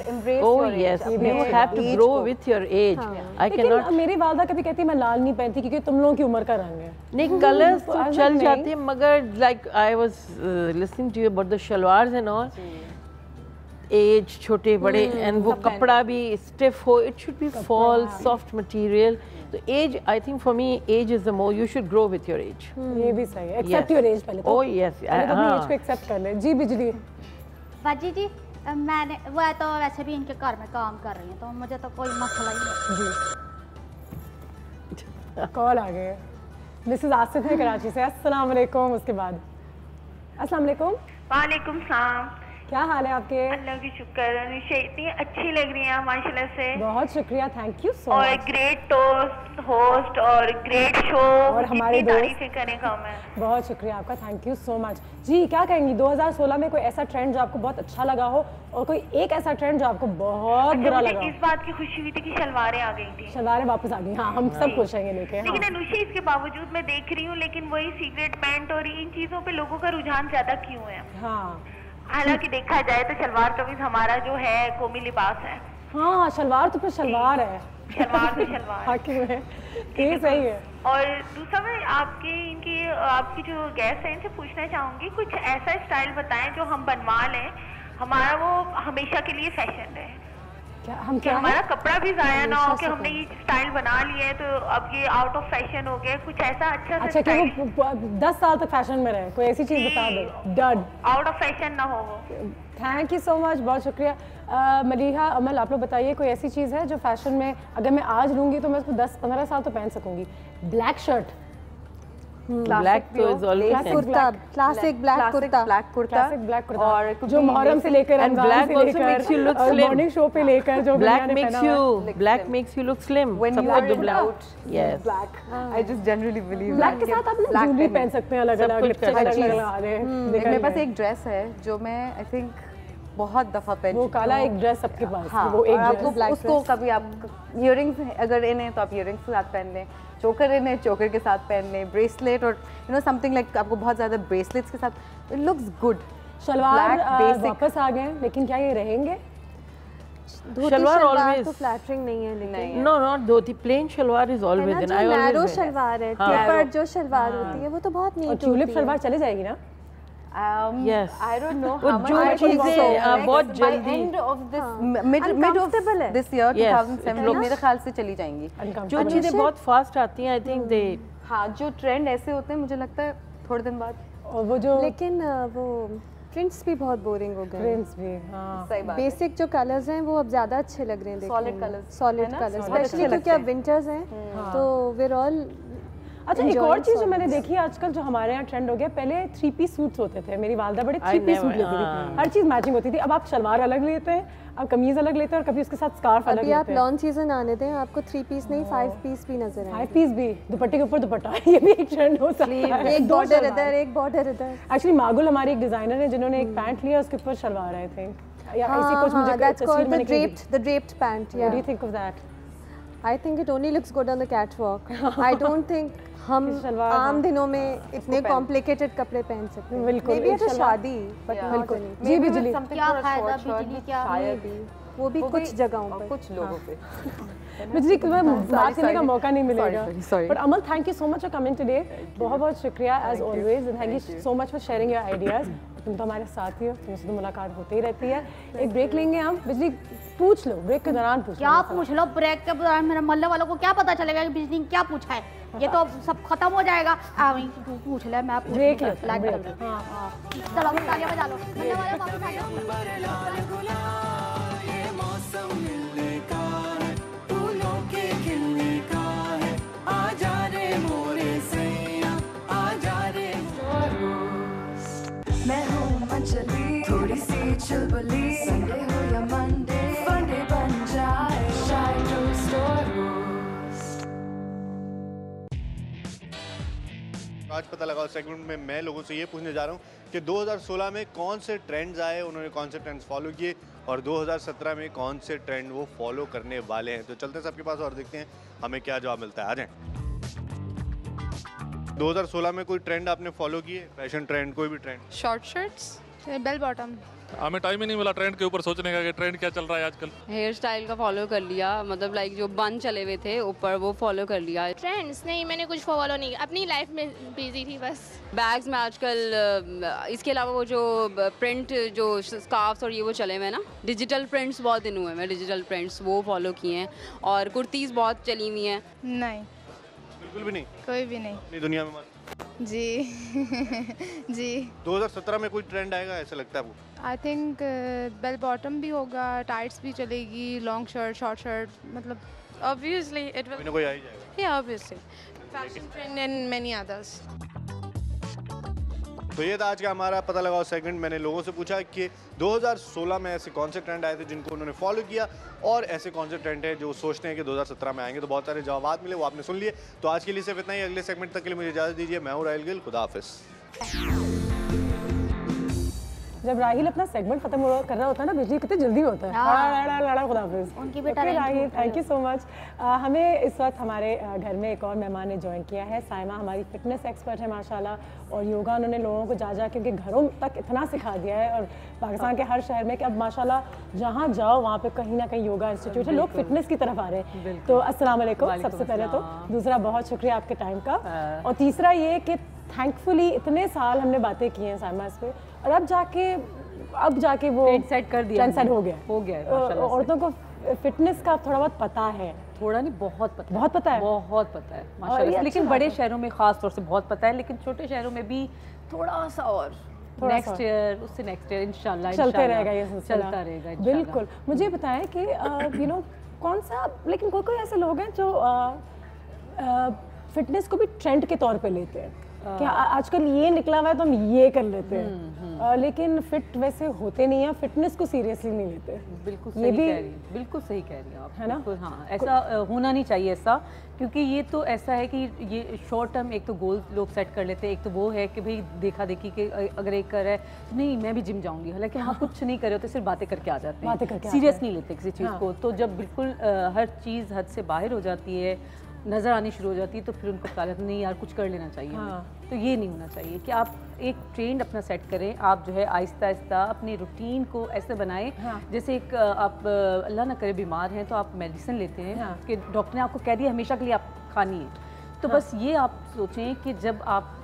oh yes, you have to grow with your age. I cannot. मेरी वालदा कभी कहती है मैं लाल नहीं पहनती क्योंकि तुम लोगों की उम्र का रंग है। नहीं, कलर्स तो चल जाते हैं, मगर like I was listening to you about the shalwars and all, age छोटे बड़े, and वो कपड़ा भी stiff हो, it should be fall soft material. तो age, I think for me age is the more, you should grow with your age. ये भी सही है, accept your age पहले तो। Oh yes, पहले तो अपनी age को accept कर ले। जी बिजली। बाजी जी, मैंने वो तो वैसे भी इनके घर में काम कर रही हैं, तो मुझे तो कोई मसला ही नहीं। जी कॉल आ गए, मिसेस आसिफ है कराची से। अस्सलाम वालेकुम। उसके बाद अस्सलाम वालेकुम। वालेकुम सलाम। क्या हाल है आपके? अल्लाह की शुक्र। निशा इतनी अच्छी लग रही हैं माशाल्लाह से। बहुत शुक्रिया, थैंक यू सो मच। और ग्रेट होस्ट और ग्रेट शो, और हमारी तारीफें करें कम है। बहुत शुक्रिया आपका, थैंक यू सो मच। जी क्या कहेंगी 2016 में कोई ऐसा ट्रेंड जो आपको बहुत अच्छा लगा हो, और कोई एक ऐसा ट्रेंड जो आपको बहुत बुरा लगा हो? इस बात की खुशी हुई थी कि शलवारें आ गई थी। शलवारें वापस आ गई, हाँ हम सब खुश हैं ये लेके। लेकिन अनुषा इसके बावजूद मैं देख रही हूँ, लेकिन वही सीक्रेट पैंट और इन चीजों पे लोगों का रुझान ज्यादा क्यों है? हाँ, हालांकि देखा जाए तो शलवार कमीज हमारा जो है कौमी लिबास है। हाँ शलवार तो फिर शलवार है, शलवार तो शलवार हाँ क्यों है, ये सही है। और दूसरा मैं आपकी जो गेस्ट है इनसे पूछना चाहूंगी, कुछ ऐसा स्टाइल बताएं जो हम बनवा लें, हमारा वो हमेशा के लिए फैशन रहे। क्या हमारा कपड़ा भी जाया ना हो कि हमने ये स्टाइल बना लिया है तो अब ये आउट ऑफ फैशन हो गया, कुछ ऐसा अच्छा कि वो 10 साल तक फैशन में रहे, कोई ऐसी चीज बता दो डन, आउट ऑफ फैशन ना हो। थैंक यू सो मच, बहुत शुक्रिया। मलीहा, अमल, आप लोग बताइए कोई ऐसी चीज़ है जो फैशन में अगर मैं आज लूँगी तो मैं उसको 10-15 साल तो पहन सकूँगी? ब्लैक शर्ट, ब्लैक तो is always kurta, classic black kurta, और जो मुहर्रम से लेकर रमजान से लेकर मॉर्निंग शो पे लेकर जो black makes you look slim when you are out. Yes, black. I just generally believe black के साथ आप ना ज्वेलरी पहन सकते हैं, अलग-अलग लिपस्टिक अलग-अलग। मेरे पास एक ड्रेस है जो मैं आई थिंक बहुत दफा पहन, वो काला एक ड्रेस सबके पास, हाँ, वो एक ड्रेस, उसको कभी आप इयररिंग्स अगर इन्हें तो आप इयररिंग्स के साथ पहन लें, चोकर इन्हें चोकर के साथ पहन लें, ब्रेसलेट और यू नो समथिंग लाइक आपको बहुत ज़्यादा ब्रेसलेट्स के साथ, इट लुक्स गुड। शलवार वापस आ गए, लेकिन क्या ये रहेंगे? शलवार ऑलवेज तो फ्लैटरिंग नहीं है, लेकिन no not dhoti, plain shalwar is always and I always narrow shalwar है, टेपर्ड जो शलवार होती है वो तो बहुत नीट होती है। ट्यूलिप शलवार चली जाएगी ना? Yes. I don't know how much. I think so. बहुत जल्दी end of this mid of this year 2017 मेरे ख्याल से चली जाएंगी। जो चीजें बहुत फास्ट आती हैं, I think they, हाँ जो ट्रेंड ऐसे होते हैं मुझे लगता है थोड़े दिन बाद। और वो जो लेकिन वो प्रिंट्स भी बहुत बोरिंग हो गए। प्रिंट्स भी, हाँ सही बात। बेसिक जो कलर्स हैं वो अब ज़्यादा अच्छे लग रहे हैं देखने सॉलिड में। कलर्स, सॉलिड कलर्स स्पेशली क्योंकि अब विंटर्स हैं तो we're all अच्छा एक और चीज़ जो मैंने देखी आजकल जो हमारे यहाँ ट्रेंड हो गया, पहले 3 पीस सूट्स होते थे, मेरी वालदा बड़े 3 पीस सूट लेती थी, हर चीज़ मैचिंग होती थी। अब आप शलवार अलग लेते हैं, अब कमीज अलग लेते हैं और कभी उसके साथ स्कार्फ अलग लेते हैं। अभी आप लॉन्च सीजन आने दें, आपको 3 पीस नहीं 5 पीस भी नजर आएंगे। 5 पीस भी, दुपट्टे के ऊपर दुपट्टा, ये भी एक ट्रेंड हो सकता है। एक बॉर्डर इधर, एक बॉर्डर इधर। एक्चुअली मागुल हमारी एक डिजाइनर है जिन्होंने एक पैंट लिया, उसके ऊपर शलवार आए थे या ऐसी कुछ मुझे that's called the draped pant. Yeah. What do you think of that? I think it only looks good on the catwalk. I don't think हम आम दिनों में इतने कॉम्प्लिकेटेड कपड़े पहन सकते हैं। बिल्कुल, Maybe at a शादी, but बिल्कुल। not जी बिजली, क्या फायदा बिजली क्या, वो भी कुछ जगहों पर, कुछ लोगों पे। बिजली को बात करने का मौका नहीं मिलेगा। But Amal, thank you so much for coming today. बहुत बहुत शुक्रिया as always, and thank you so much for sharing your ideas. तुम तो हमारे साथ ही हो, तुमसे तो मुलाकात होती ही रहती है। एक ब्रेक लेंगे हम। बिजली पूछ लो, ब्रेक के दौरान पूछ लो। क्या पूछ लो ब्रेक के दौरान? मेरे मोहल्ले वालों को क्या पता चलेगा कि बिजली ने क्या पूछा है? ये तो सब खत्म हो जाएगा। तू पूछ ले, मैं पूछ ब्रेक ले, लाइट ब्रेक। बदल। हाँ चलो तालियां बजा लो। मोहल्ले वाले वापस आ जाओ। मैं हूँ अंजलि, थोड़ी सी चुलबुली, संडे हो या मंडे, फंडे बन जाए, शाय स्टोर। आज पता लगाओ सेगमेंट में मैं लोगों से ये पूछने जा रहा हूँ कि 2016 में कौन से ट्रेंड्स आए, उन्होंने कौन से ट्रेंड्स फॉलो किए, और 2017 में कौन से ट्रेंड वो फॉलो करने वाले हैं। तो चलते हैं सबके पास और देखते हैं हमें क्या जवाब मिलता है। आ जाएं। 2016 में कोई ट्रेंड आपने फॉलो किए, फैशन ट्रेंड, कोई भी trend? Short shirts, bell bottom. हमें टाइम ही नहीं मिला ट्रेंड के ऊपर सोचने का कि ट्रेंड क्या चल रहा है आजकल। हेयर स्टाइल का फॉलो कर लिया, मतलब लाइक जो बन चले हुए थे ऊपर वो फॉलो कर लिया। ट्रेंड्स नहीं, मैंने कुछ फॉलो नहीं, अपनी लाइफ में बिजी थी बस। बैग्स में आजकल इसके अलावा वो जो प्रिंट जो स्कार्फ्स और ये वो चले हुए हैं ना, डिजिटल प्रिंट्स बहुत दिन हुए हैं, डिजिटल प्रिंट्स वो फॉलो किए हैं। और कुर्तीज़ बहुत चली हुई हैं। नहीं, बिल्कुल भी नहीं, कोई भी नहीं। अपनी दुनिया में मत। जी जी। 2017 में कोई ट्रेंड आएगा ऐसा लगता है आपको? आई थिंक बेल बॉटम भी होगा, टाइट्स भी चलेगी, लॉन्ग शर्ट, शॉर्ट शर्ट, मतलब ऑब्वियसली इट विल, कोई आ ही जाएगा। या obviously fashion trend and many others. तो ये था आज का हमारा पता लगाओ सेगमेंट। मैंने लोगों से पूछा कि 2016 में ऐसे कौन से ट्रेंड आए थे जिनको उन्होंने फॉलो किया, और ऐसे कौन से ट्रेंड है जो सोचते हैं कि 2017 में आएंगे। तो बहुत सारे जवाब मिले, वो आपने सुन लिए। तो आज के लिए सिर्फ इतना ही। अगले सेगमेंट तक के लिए मुझे इजाज़त दीजिए। मैं हूँ राहिल गिल, खुदा हाफिज़। जब राहिल अपना सेगमेंट खत्म कर रहा होता है ना, बिजली कितनी जल्दी होता है। खुदाफिज़। उनकी बेटा Rahil, thank you so much. हमें इस वक्त हमारे घर में एक और मेहमान ने ज्वाइन किया है। साइमा हमारी फिटनेस एक्सपर्ट है माशाल्लाह, और योगा उन्होंने लोगों को जा के उनके घरों तक इतना सिखा दिया है, और पाकिस्तान के हर शहर में कि अब माशाल्लाह जहाँ जाओ वहाँ पे कहीं ना कहीं योगा इंस्टीट्यूट है, लोग फिटनेस की तरफ आ रहे हैं। तो अस्सलाम वालेकुम सबसे पहले तो। दूसरा, बहुत शुक्रिया आपके टाइम का। और तीसरा ये कि थैंकफुली इतने साल हमने बातें की हैं साइमा इस पर, और अब जाके वो सेट कर दिया, ट्रेंड सेट हो गया। औरतों को फिटनेस का थोड़ा बहुत पता है, थोड़ा नहीं बहुत पता है, बहुत पता है माशाल्लाह। लेकिन बड़े शहरों में खास तौर से बहुत पता है, लेकिन छोटे शहरों में भी थोड़ा सा और नेक्स्ट ईयर, उससे नेक्स्ट ईयर इंशाल्लाह चलते रहेगा, ये चलता रहेगा। बिल्कुल। मुझे बताएं कि यू नो कौन सा, लेकिन कोई ऐसे लोग हैं जो फिटनेस को भी ट्रेंड के तौर पे लेते हैं कि आजकल ये निकला हुआ है तो हम ये कर लेते हैं, लेकिन फिट वैसे होते नहीं हैं, फिटनेस को सीरियसली नहीं लेते। बिल्कुल सही कह रही हैं, बिल्कुल सही कह रही हैं आप, है ना? हाँ, ऐसा होना नहीं चाहिए ऐसा, क्योंकि ये तो ऐसा है कि ये शॉर्ट टर्म एक तो गोल लोग सेट कर लेते हैं। एक तो वो है कि भाई देखा देखी कि अगर एक कर है तो नहीं मैं भी जिम जाऊंगी, हालांकि हाँ कुछ नहीं करे होते, सिर्फ बातें करके आ जाते हैं, सीरियस नहीं लेते किसी चीज़ को। तो जब बिल्कुल हर चीज़ हद से बाहर हो जाती है, नज़र आनी शुरू हो जाती है, तो फिर उनको पता लगता है नहीं यार कुछ कर लेना चाहिए। तो ये नहीं होना चाहिए कि आप एक ट्रेंड अपना सेट करें। आप जो है आहिस्ता आहिस्ता अपनी रूटीन को ऐसे बनाएं, जैसे एक आप अल्लाह ना करे बीमार हैं तो आप मेडिसिन लेते हैं कि डॉक्टर ने आपको कह दिया हमेशा के लिए आप खानी है, तो बस ये आप सोचें कि जब आप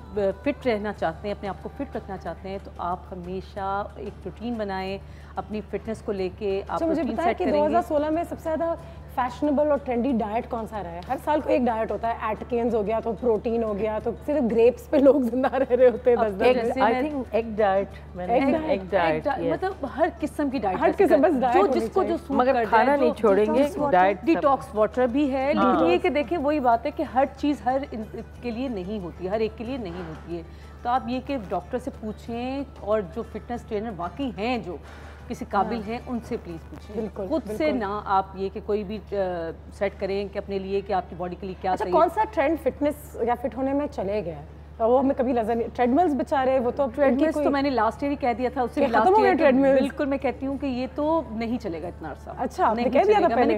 फिट रहना चाहते हैं, अपने आप को फिट रखना चाहते हैं, तो आप हमेशा एक रूटीन बनाएं अपनी फिटनेस को लेके। आप मुझे बताया कि 2016 में सबसे ज़्यादा फैशनेबल और ट्रेंडी डाइट कौन सा रहा है? हर साल को एक डाइट होता है, एटकिंस हो गया तो प्रोटीन हो गया, तो सिर्फ ग्रेप्स पे लोग जिंदा रह रहे होते हैं 10-10 I think egg diet, egg diet मतलब हर किस्म की डाइट, हर किस्म बस डाइट जो जिसको जो सूट मगर खाना नहीं छोड़ेंगे, डाइट डिटॉक्स वाटर भी है, लेकिन ये कि देखिए वही बात है कि हर चीज़ हर के लिए नहीं होती है, हर एक के लिए नहीं होती है। तो आप ये कि डॉक्टर से पूछें और जो फिटनेस ट्रेनर वाकई हैं, जो किसी काबिल हैं, उनसे प्लीज़ पूछें। खुद से ना आप ये कि कोई भी सेट करें कि अपने लिए कि आपकी बॉडी के लिए क्या सही है। कौन सा ट्रेंड फिटनेस या फिट होने में चले गया है? तो वो हमें कभी नजर नहीं, ट्रेडमिल्स बेचारे वो तो ट्रेडमिल्स तो मैंने लास्ट ईयर ही कह दिया था, उससे भी लास्ट ईयर ट्रेडमिल्स बिल्कुल मैं कहती हूँ कि ये तो नहीं चलेगा इतना अरसा। अच्छा, आपने कह दिया था? मैंने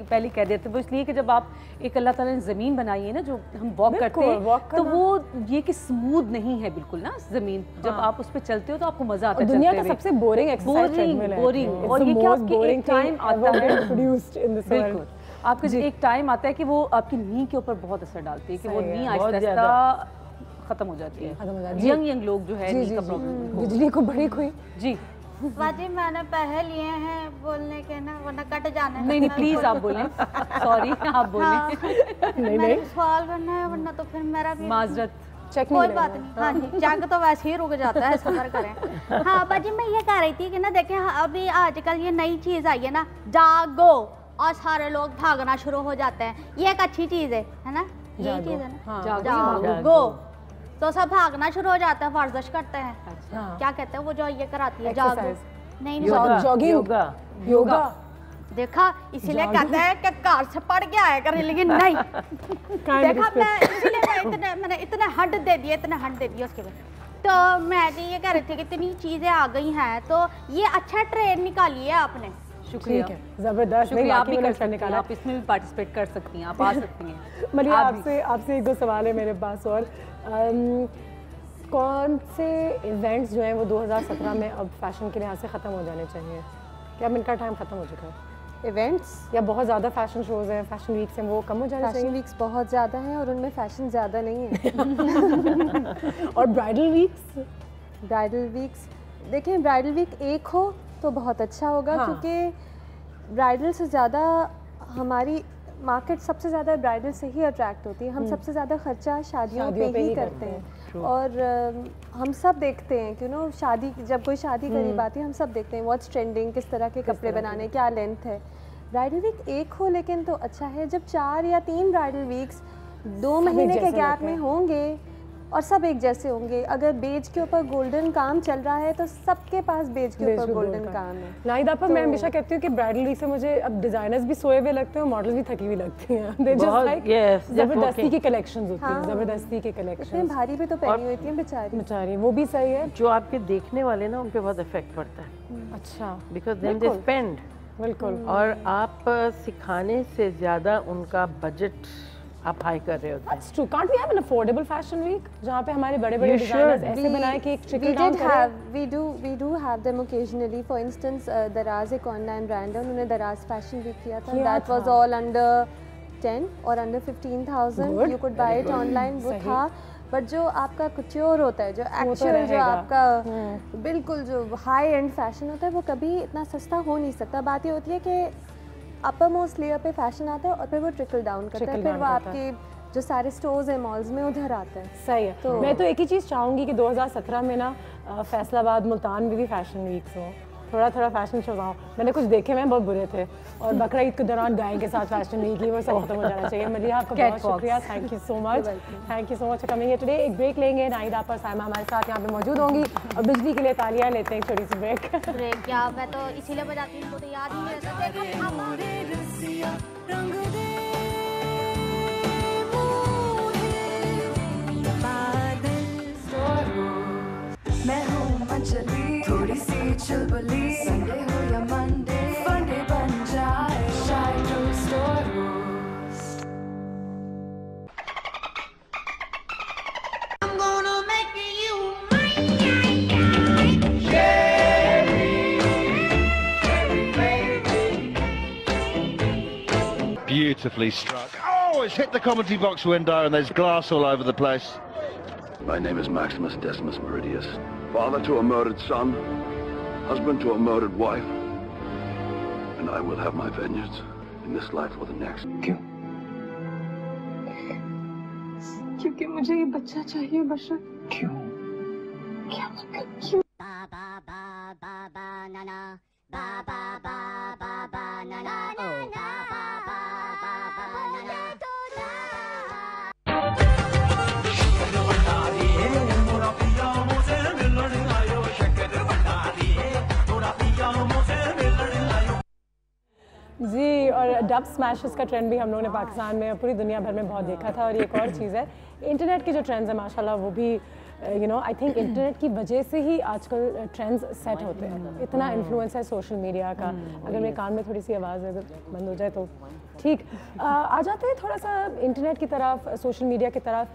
पहले कह दिया था, वो इसलिए कि जब आप एक अल्लाह ताला ने ज़मीन बनाई है ना, जो हम वॉक करते हैं, तो वो ये कि स्मूथ नहीं है बिल्कुल ना ज़मीन, जब आप उस पर चलते हो तो आपको मजा आता है। दुनिया का सबसे बोरिंग एक्सरसाइज, बोरिंग, और ये क्या आपके एक टाइम आता है बिल्कुल, आपके एक टाइम आता है कि वो आपकी नी के ऊपर बहुत असर डालती है, कि वो नी आहिस्ता खत्म हो जाती है। यंग लोग जो है नी का प्रॉब्लम, बिजली को बड़ी कोई जी बाजी मैंने पैसे लिए हैं बोलने के ना, वरना कट जाना है। नहीं प्लीज आप बोलें, सॉरी आप बोलें। नहीं सवाल करना है, वरना तो फिर मेरा भी माजरत चेक कोई बात नहीं। हाँ जी, जंग तो वैसे ही रुक जाता है, सफर करें। हाँ बाजी मैं ये कह रही थी कि ना देखें, अभी आजकल ये नई चीज़ आई है ना, जागो, और सारे लोग भागना शुरू हो जाते हैं। ये एक अच्छी चीज़ है ना, यही चीज़ है ना, जागो, तो सब भागना शुरू हो जाता है, वर्जिश करते हैं। क्या कहते हैं वो जो ये कराती है, जागो नहीं, जॉगिंग, योगा। देखा, इसीलिए कहते हैं कि कार से पड़ गया है करें, लेकिन नहीं देखा, मैं इसीलिए मैंने इतने हंट दे दिए उसके बाद। तो मैं ये कह रही थी कि इतनी चीज़ें आ गई हैं, तो ये अच्छा ट्रेन निकाली है आपने। शुक्रिया, जबरदस्त। शुक्रिया, आप भी कर सकती हैं, आप इसमें भी पार्टिसिपेट कर सकती हैं, आप आ सकती हैं। मलिया, आपसे एक दो सवाल है मेरे पास और कौन से इवेंट्स जो हैं वो 2017 में अब फैशन के लिहाज से ख़त्म हो जाने चाहिए? क्या इनका टाइम ख़त्म हो चुका है? इवेंट्स या बहुत ज़्यादा फैशन शोज़ हैं, फैशन वीक्स हैं, वो कम हो जाने चाहिए? फैशन वीक्स बहुत ज़्यादा हैं और उनमें फ़ैशन ज़्यादा नहीं है। और ब्राइडल वीक्स देखें, ब्राइडल वीक एक हो तो बहुत अच्छा होगा। हाँ। क्योंकि ब्राइडल से ज़्यादा हमारी मार्केट सबसे ज़्यादा ब्राइडल से ही अट्रैक्ट होती है। हम सबसे ज़्यादा खर्चा शादियों पे ही करते हैं और हम सब देखते हैं कि नो शादी, जब कोई शादी करीब आती है हम सब देखते हैं व्हाट्स ट्रेंडिंग, किस तरह के कपड़े बनाने, क्या लेंथ है। ब्राइडल वीक एक हो लेकिन तो अच्छा है। जब 4 या 3 ब्राइडल वीक्स 2 महीने के गैप में होंगे और सब एक जैसे होंगे, अगर बेज के ऊपर गोल्डन काम चल रहा है तो सबके पास बेज के ऊपर गोल्डन काम है। नाहिदा पर मैं हमेशा कहती हूँ कि ब्राइडल वीक से मुझे अब डिजाइनर्स भी सोए हुए लगते हैं और मॉडल्स भी थकी हुई लगती हैं। जबरदस्ती की कलेक्शंस होती हैं, जबरदस्ती के कलेक्शंस। भारी भी तो पहनी होती हैं बेचारी, वो भी सही है। जो आपके देखने वाले ना उन पे बहुत इफेक्ट पड़ता है। अच्छा, बिकॉज देन दे स्पेंड। बिल्कुल। और आप सिखाने से ज़्यादा उनका बजट आप हाई कर रहे होते हैं। That's true. Can't we have an affordable fashion week जहाँ पे हमारे बड़े-बड़े डिजाइनर्स ऐसे बनाए कि एक trickle down करे? We do have them occasionally. For instance, Daraz एक ऑनलाइन ब्रांड है, उन्होंने Daraz fashion week किया था. That was all under 10 और under 15,000. You could buy it online. वो था, बट जो आपका couture होता है, जो एक्चुअल जो आपका बिल्कुल जो हाई एंड फैशन होता है, वो कभी इतना सस्ता हो नहीं सकता। बात ये होती है कि अपर मोस्ट लेयर पे फैशन आता है और फिर वो ट्रिकल डाउन करता है, फिर वो आपके जो सारे स्टोर्स हैं मॉल्स में उधर आता है। सही है। तो मैं तो एक ही चीज़ चाहूँगी कि 2017 में ना फैसलाबाद, मुल्तान में भी फैशन वीक्स हो, थोड़ा फैशन शोज हो। मैंने कुछ देखे हुए बहुत बुरे थे और बकरा ईद के दौरान गाय के साथ फैशन वीक ही वो सब खत्म हो जाना चाहिए। मलिया, आपका बहुत शुक्रिया, thank you so much for coming here today. एक ब्रेक लेंगे, नाहिदा पर साइमा हमारे साथ यहाँ पे मौजूद होंगी और बिजली के लिए तालियां लेते हैं। एक छोटी सी ब्रेक। क्या मैं तो इसीलिए बजाती हूँ, तो याद नहीं रहता। मैं हूँ मंचली, थोड़ी सी चुलबुली, संडे हो या मंडे, फंडे बन जाए, shy true store roast. I'm gonna make you mine, Sherry, baby. Beautifully struck. Oh, it's hit the commentary box window and there's glass all over the place. My name is Maximus Decimus Meridius, father to a murdered son, husband to a murdered wife, and I will have my vengeance in this life or the next. क्यों? क्योंकि मुझे ये बच्चा चाहिए बशर। क्यों? क्या मतलब क्यों? जी, और डब स्मैशेस का ट्रेंड भी हम लोगों ने पाकिस्तान में और पूरी दुनिया भर में बहुत देखा था। और ये एक और चीज़ है, इंटरनेट के जो ट्रेंड्स हैं माशाल्लाह वो भी आई थिंक इंटरनेट की वजह से ही आजकल ट्रेंड्स सेट होते हैं। इतना इन्फ्लुएंस है सोशल मीडिया का। अगर मेरे कान में थोड़ी सी आवाज़ अगर बंद हो जाए तो ठीक। आ जाते हैं थोड़ा सा इंटरनेट की तरफ, सोशल मीडिया की तरफ।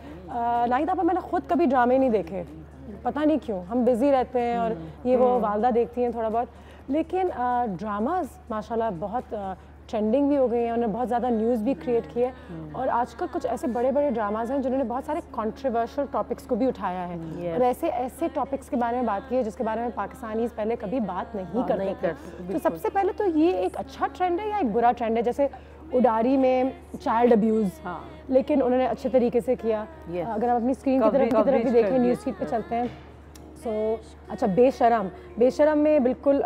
नाहिद आपा, मैंने ख़ुद कभी ड्रामे नहीं देखे, पता नहीं क्यों। हम बिज़ी रहते हैं और ये वो वालदा देखती हैं थोड़ा बहुत, लेकिन ड्रामाज माशाल्लाह बहुत ट्रेंडिंग भी हो गई हैं। उन्होंने बहुत ज़्यादा न्यूज़ भी क्रिएट की है। और आजकल कुछ ऐसे बड़े बड़े ड्रामाज हैं जिन्होंने बहुत सारे कंट्रोवर्शियल टॉपिक्स को भी उठाया है। और ऐसे टॉपिक्स के बारे में बात की है जिसके बारे में पाकिस्तानीज़ पहले कभी बात नहीं करते थे। तो सबसे पहले तो ये एक अच्छा ट्रेंड है या एक बुरा ट्रेंड है? जैसे उडारी में चाइल्ड अब्यूज़, लेकिन उन्होंने अच्छे तरीके से किया। अगर हम अपनी स्क्रीन की तरफ भी देखें, न्यूज़ फीड पे चलते हैं। अच्छा, बेशरम में बिल्कुल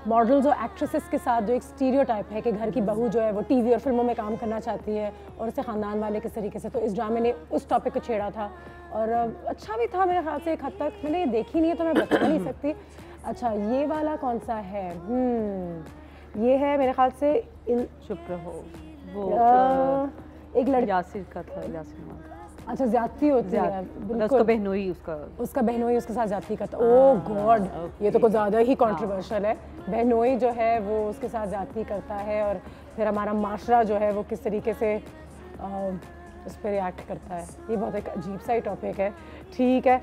मॉडल्स और एक्ट्रेसेस के साथ जो एक स्टीरियोटाइप है कि घर की बहू जो है वो टीवी और फिल्मों में काम करना चाहती है और उसे ख़ानदान वाले किस तरीके से, तो इस ड्रामे ने उस टॉपिक को छेड़ा था और अच्छा भी था मेरे ख्याल से एक हद तक। मैंने ये देखी नहीं है तो मैं बता नहीं सकती। अच्छा, ये वाला कौन सा है? ये है मेरे ख्याल से चुप रहो, वो एक लड़का यासिर का था, यासिर। अच्छा, ज्यादती होती है, उसका बहनोई उसका बहनोई उसके साथ ज्यादती करता। ओह गॉड, ये तो कुछ ज़्यादा ही कंट्रोवर्शियल है। बहनोई जो है वो उसके साथ ज्यादती करता है और फिर हमारा माशरा जो है वो किस तरीके से उस पर रिएक्ट करता है। ये बहुत एक अजीब सा ही टॉपिक है। ठीक है,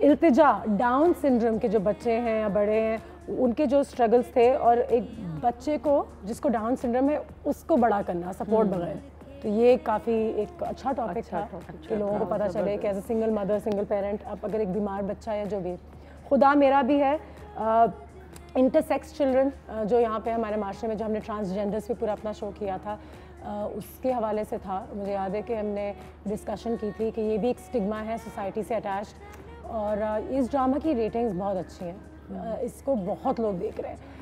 इल्तिजा, डाउन सिंड्रोम के जो बच्चे हैं या बड़े हैं उनके जो स्ट्रगल्स थे और एक बच्चे को जिसको डाउन सिंड्रोम है उसको बड़ा करना सपोर्ट बगैर, तो ये काफ़ी एक अच्छा टॉपिक था कि लोगों को पता चले कि as a single mother, single parent, अब अगर एक बीमार बच्चा है जो भी, खुदा मेरा भी है, इंटरसेक्स चिल्ड्रन जो यहाँ पे हमारे माशरे में जो हमने ट्रांसजेंडर्स पे पूरा अपना शो किया था उसके हवाले से था। मुझे याद है कि हमने डिस्कशन की थी कि ये भी एक स्टिग्मा है सोसाइटी से अटैच्ड। और इस ड्रामा की रेटिंग्स बहुत अच्छी हैं, इसको बहुत लोग देख रहे हैं।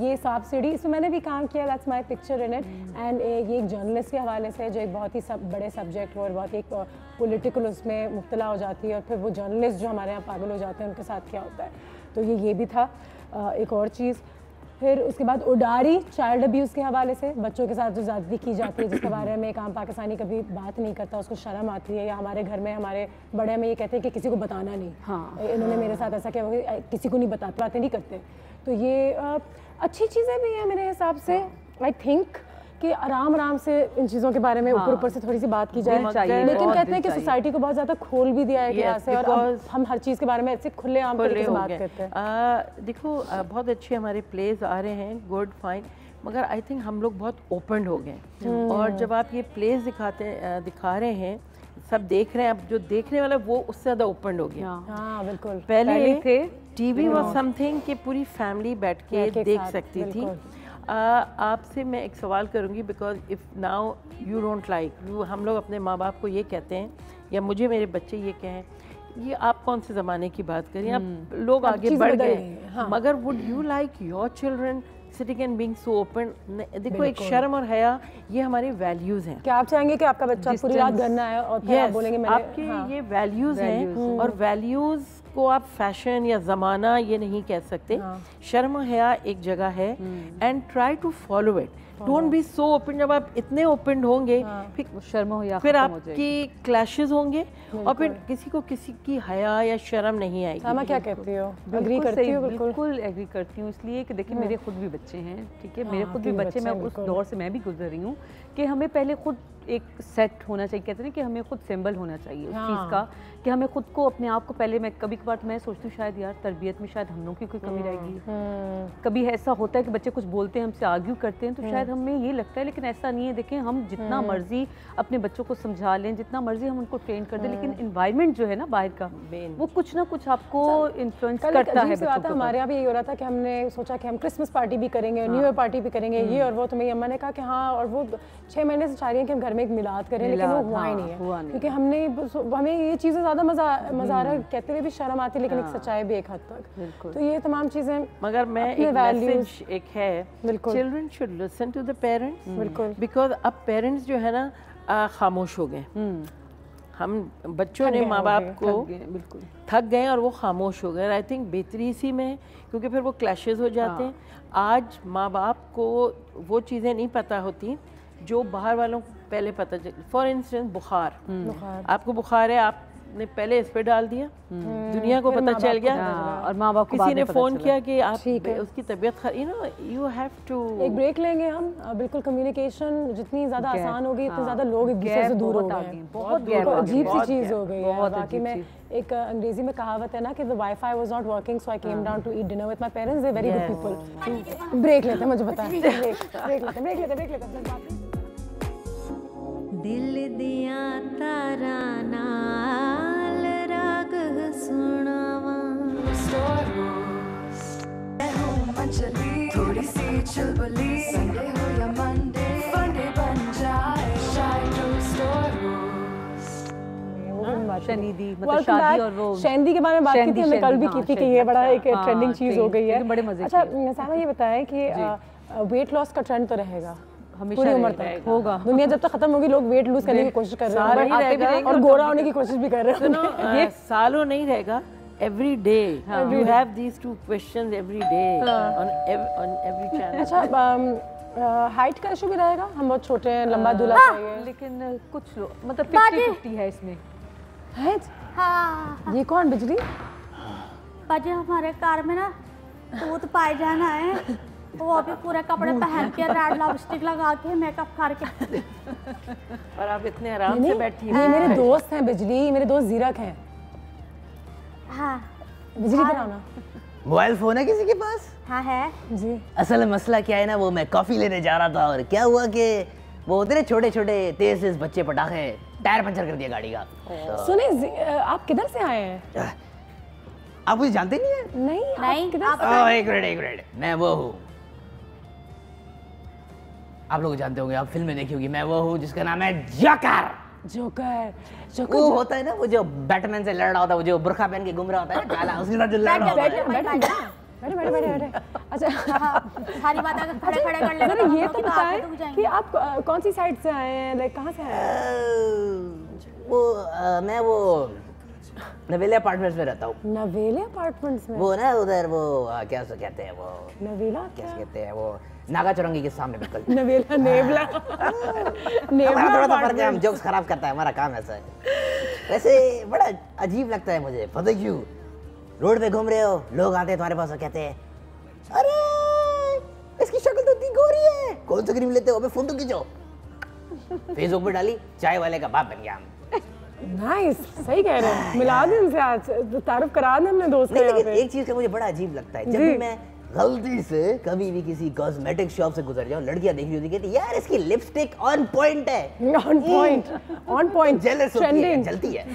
ये सांप सीढ़ी, इसमें मैंने भी काम किया, that's my picture in it. And ये एक जर्नलिस्ट के हवाले से जो एक बहुत ही बड़े सब्जेक्ट हो और बहुत एक पॉलिटिकल उसमें मुब्तला हो जाती है और फिर वो जर्नलिस्ट जो हमारे यहाँ पागल हो जाते हैं उनके साथ क्या होता है, तो ये भी था एक और चीज़। फिर उसके बाद उडारी, चाइल्ड अब्यूज़ के हवाले से, बच्चों के साथ जो ज़्यादती की जाती है जिसके बारे में एक आम पाकिस्तानी कभी बात नहीं करता, उसको शर्म आती है। या हमारे घर में हमारे बड़े में ये कहते हैं कि किसी को बताना नहीं, इन्होंने मेरे साथ ऐसा किया, किसी को नहीं बताते, बातें नहीं करते। तो ये अच्छी चीज़ें भी हैं मेरे हिसाब से। आई थिंक कि आराम से इन चीज़ों के बारे में ऊपर से थोड़ी सी बात की जाए, लेकिन कहते हैं कि सोसाइटी को बहुत ज़्यादा खोल भी दिया है यहाँ से और हम हर चीज़ के बारे में ऐसे खुले आम तरीके से बात करते हैं। देखो बहुत अच्छे हमारे प्लेज आ रहे हैं, गुड फाइन, मगर आई थिंक हम लोग बहुत ओपन हो गए। और जब आप ये प्लेज दिखा रहे हैं, सब देख रहे हैं, अब जो देखने वाला वो उससे ज़्यादा ओपन हो गया। हाँ बिल्कुल, पहले थे टीवी वॉज समथिंग कि पूरी फैमिली बैठ के देख सकती थी। आपसे मैं एक सवाल करूंगी, because if now you don't like, हम लोग अपने माँ बाप को ये कहते हैं या मुझे मेरे बच्चे ये कहें, ये आप कौन से ज़माने की बात करें, अब लोग आगे बढ़ गए, मगर would you like your children sitting and being so open? देखो एक शर्म और हया ये हमारे वैल्यूज़ हैं। क्या आप चाहेंगे कि आपका बच्चा पूरी रात घर ना आए और फिर आप बोलेंगे मैंने, आपके ये वैल्यूज़ हैं और वैल्यूज़ को आप फैशन या ज़माना ये नहीं कह सकते। शर्म हया एक जगह है and try to follow it, don't be so open. जब आप इतने ओपन होंगे फिर शर्म हो या फिर आपकी क्लैशेस होंगे और फिर किसी को किसी की हया या शर्म नहीं आएगी। सामा क्या कहती हो? एग्री करती हो? बिल्कुल एग्री करती हूँ, इसलिए कि देखिए मेरे खुद भी बच्चे हैं, ठीक है, मेरे खुद भी बच्चे, मैं उस दौर से मैं भी गुजर रही हूँ कि हमें पहले खुद एक सेट होना चाहिए, कहते हैं कि हमें खुद सिंबल होना चाहिए उस चीज़ का, कि हमें खुद को अपने आप को पहले, मैं कभी कभार मैं सोचती हूँ शायद यार तरबियत में शायद हम लोग की कोई कमी रहेगी। कभी ऐसा होता है कि बच्चे कुछ बोलते हैं, हमसे आर्ग्यू करते हैं, तो शायद हमें ये लगता है, लेकिन ऐसा नहीं है। देखें, हम जितना मर्जी अपने बच्चों को समझा लें, जितना मर्जी हम उनको ट्रेन कर दें, लेकिन इन्वायरमेंट जो है ना बाहर का, वो कुछ ना कुछ आपको इन्फ्लुएंस करता है बच्चों को। हमारे यहाँ भी यही हो रहा था कि हमने सोचा कि हम क्रिसमस पार्टी भी करेंगे, न्यू ईयर पार्टी भी करेंगे, ये और वो। तो मेरी अम्मा ने कहा कि हाँ, और वो 6 महीने से चाह रही है कि हम घर में एक मिलाद करें, लेकिन वो हुआ ही नहीं है, क्योंकि हमें ये चीज़ें ज़्यादा मज़ा आ रहा है, कहते हुए भी शर्म आती है, लेकिन एक सच्चाई भी एक हद तक। तो ये तमाम चीज़ें, मगर मैं एक मैसेज एक है, children should listen to the parents, बिल्कुल, बिकॉज अब पेरेंट्स जो है ना खामोश हो गए। हम बच्चों ने माँ बाप को थक गए और वो खामोश हो गए। आई थिंक बेहतरी इसी में, क्योंकि फिर वो क्लैशेस हो जाते हैं। आज माँ बाप को वो चीज़ें नहीं पता होती जो बाहर वालों को पहले पता चल। फॉर इंस्टेंस बुखार, आपको बुखार है, आपने पहले इस पे डाल दिया, दुनिया को पता चल गया, और माँ बाप को किसी ने फ़ोन किया कि आप उसकी तबीयत, यू हैव टू एक ब्रेक लेंगे हम। बिल्कुल, कम्युनिकेशन जितनी ज़्यादा आसान होगी, इतनी ज़्यादा लोग एक दूसरे से दूर हो गए। बहुत अजीब सी चीज़ हो गई है। बाकी मैं एक अंग्रेजी में कहावत है ना कि the Wi-Fi was not working, so I came down to eat dinner with my parents. They're very good people. Break लेते हैं, मुझे बताएं। ब्रेक लेते दिल दिया तारा नाल राग सुनावा, थोड़ी सी चुलबुली, संडे हो या मंडे, फंडे बन जाए, शाय टू स्टोर शनीदी, मतलब शादी और वो शहंदी के बारे में बात की थी हमने कल भी की थी कि ये बड़ा एक ट्रेंडिंग चीज़ हो गई है, बड़े मजे। अच्छा सामा, ये बताएं कि वेट लॉस का ट्रेंड तो रहेगा पूरी उम्र तक, होगा। दुनिया जब तक खत्म होगी, लोग वेट लूज करने की कोशिश कर रहे हैं और गोरा होने की कोशिश भी कर रहे हैं। ये सालों नहीं रहेगा, every day you have these two questions every day on every channel. अच्छा, हाइट का इशू भी रहेगा? हम बहुत छोटे हैं, लंबा दूल्हा चाहिए, लेकिन कुछ लोग मतलब 50-50 है इसमें। है? हाँ। ये कौन बिजली? बाजी, हमारे कार में ना दूध पाए जाना है, वो अभी पूरे कपड़े पहन के रेड लिपस्टिक लगा के मेकअप करके, और आप इतने आराम से बैठी हैं। ये मेरे दोस्त हैं बिजली, मेरे दोस्त जीरक हैं। हाँ। बिजली कराना। मोबाइल फोन है किसी के पास? हाँ है जी। असल मसला क्या है ना, वो मैं कॉफी लेने जा रहा था और क्या हुआ कि वो होते ना छोटे छोटे तेज बच्चे पटाखे, टायर पंचर कर दिया गाड़ी का। सुने, आप किधर से आए हैं? आप मुझे जानते नहीं है? नहीं। एक मिनट, मैं वो हूँ, आप लोग जानते होंगे, आप फिल्म में देखी होगी, मैं वो हूँ जिसका नाम है जोकर। वो होता है ना, वो जो बैटमैन से लड़ रहा होता है, वो जो बुर्खा पहन के घूम रहा होता है ना, काला, उसके साथ जो लड़ रहा होता है। बैठे। अच्छा, सारी बातें खड़े कर ले। जरा ये तो बताएं कि आप कौन सी साइड से आए हैं, लाइक कहाँ से आए हैं? मैं वो नवेले अपार्टमेंट्स में रहता हूँ। नवेले अपार्टमेंट्स में? वो ना उधर वो क्या कहते हैं, वो नवेला क्या कहते हैं, वो नागा चौरंगी के सामने बिल्कुल। नवेला, नेवला। थोड़ा सा फर्क है, हम जोक्स खराब करता है, हमारा काम ऐसा है। वैसे बड़ा अजीब लगता है मुझे, पता क्यों? रोड पे घूम रहे हो, लोग आते हैं तुम्हारे पास और कहते हैं, अरे इसकी शक्ल तो इतनी गोरी है, कौन सा क्रीम लेते हो, अबे फोटो खींचो। फेसबुक पे डाली, चाय वाले का बाप बन गया हम। नाइस, सही कह रहे हैं। मिला दें इनसे, आज तारुफ करा दें अपने दोस्त को। लेकिन एक चीज का मुझे बड़ा अजीब लगता है, जब भी मैं गलती से कभी भी किसी कॉस्मेटिक शॉप से गुजर जाऊं, लड़कियां देख रही होती, कहती यार इसकी लिपस्टिक ऑन पॉइंट है। ऑन पॉइंट जेलस होती है, जलती है।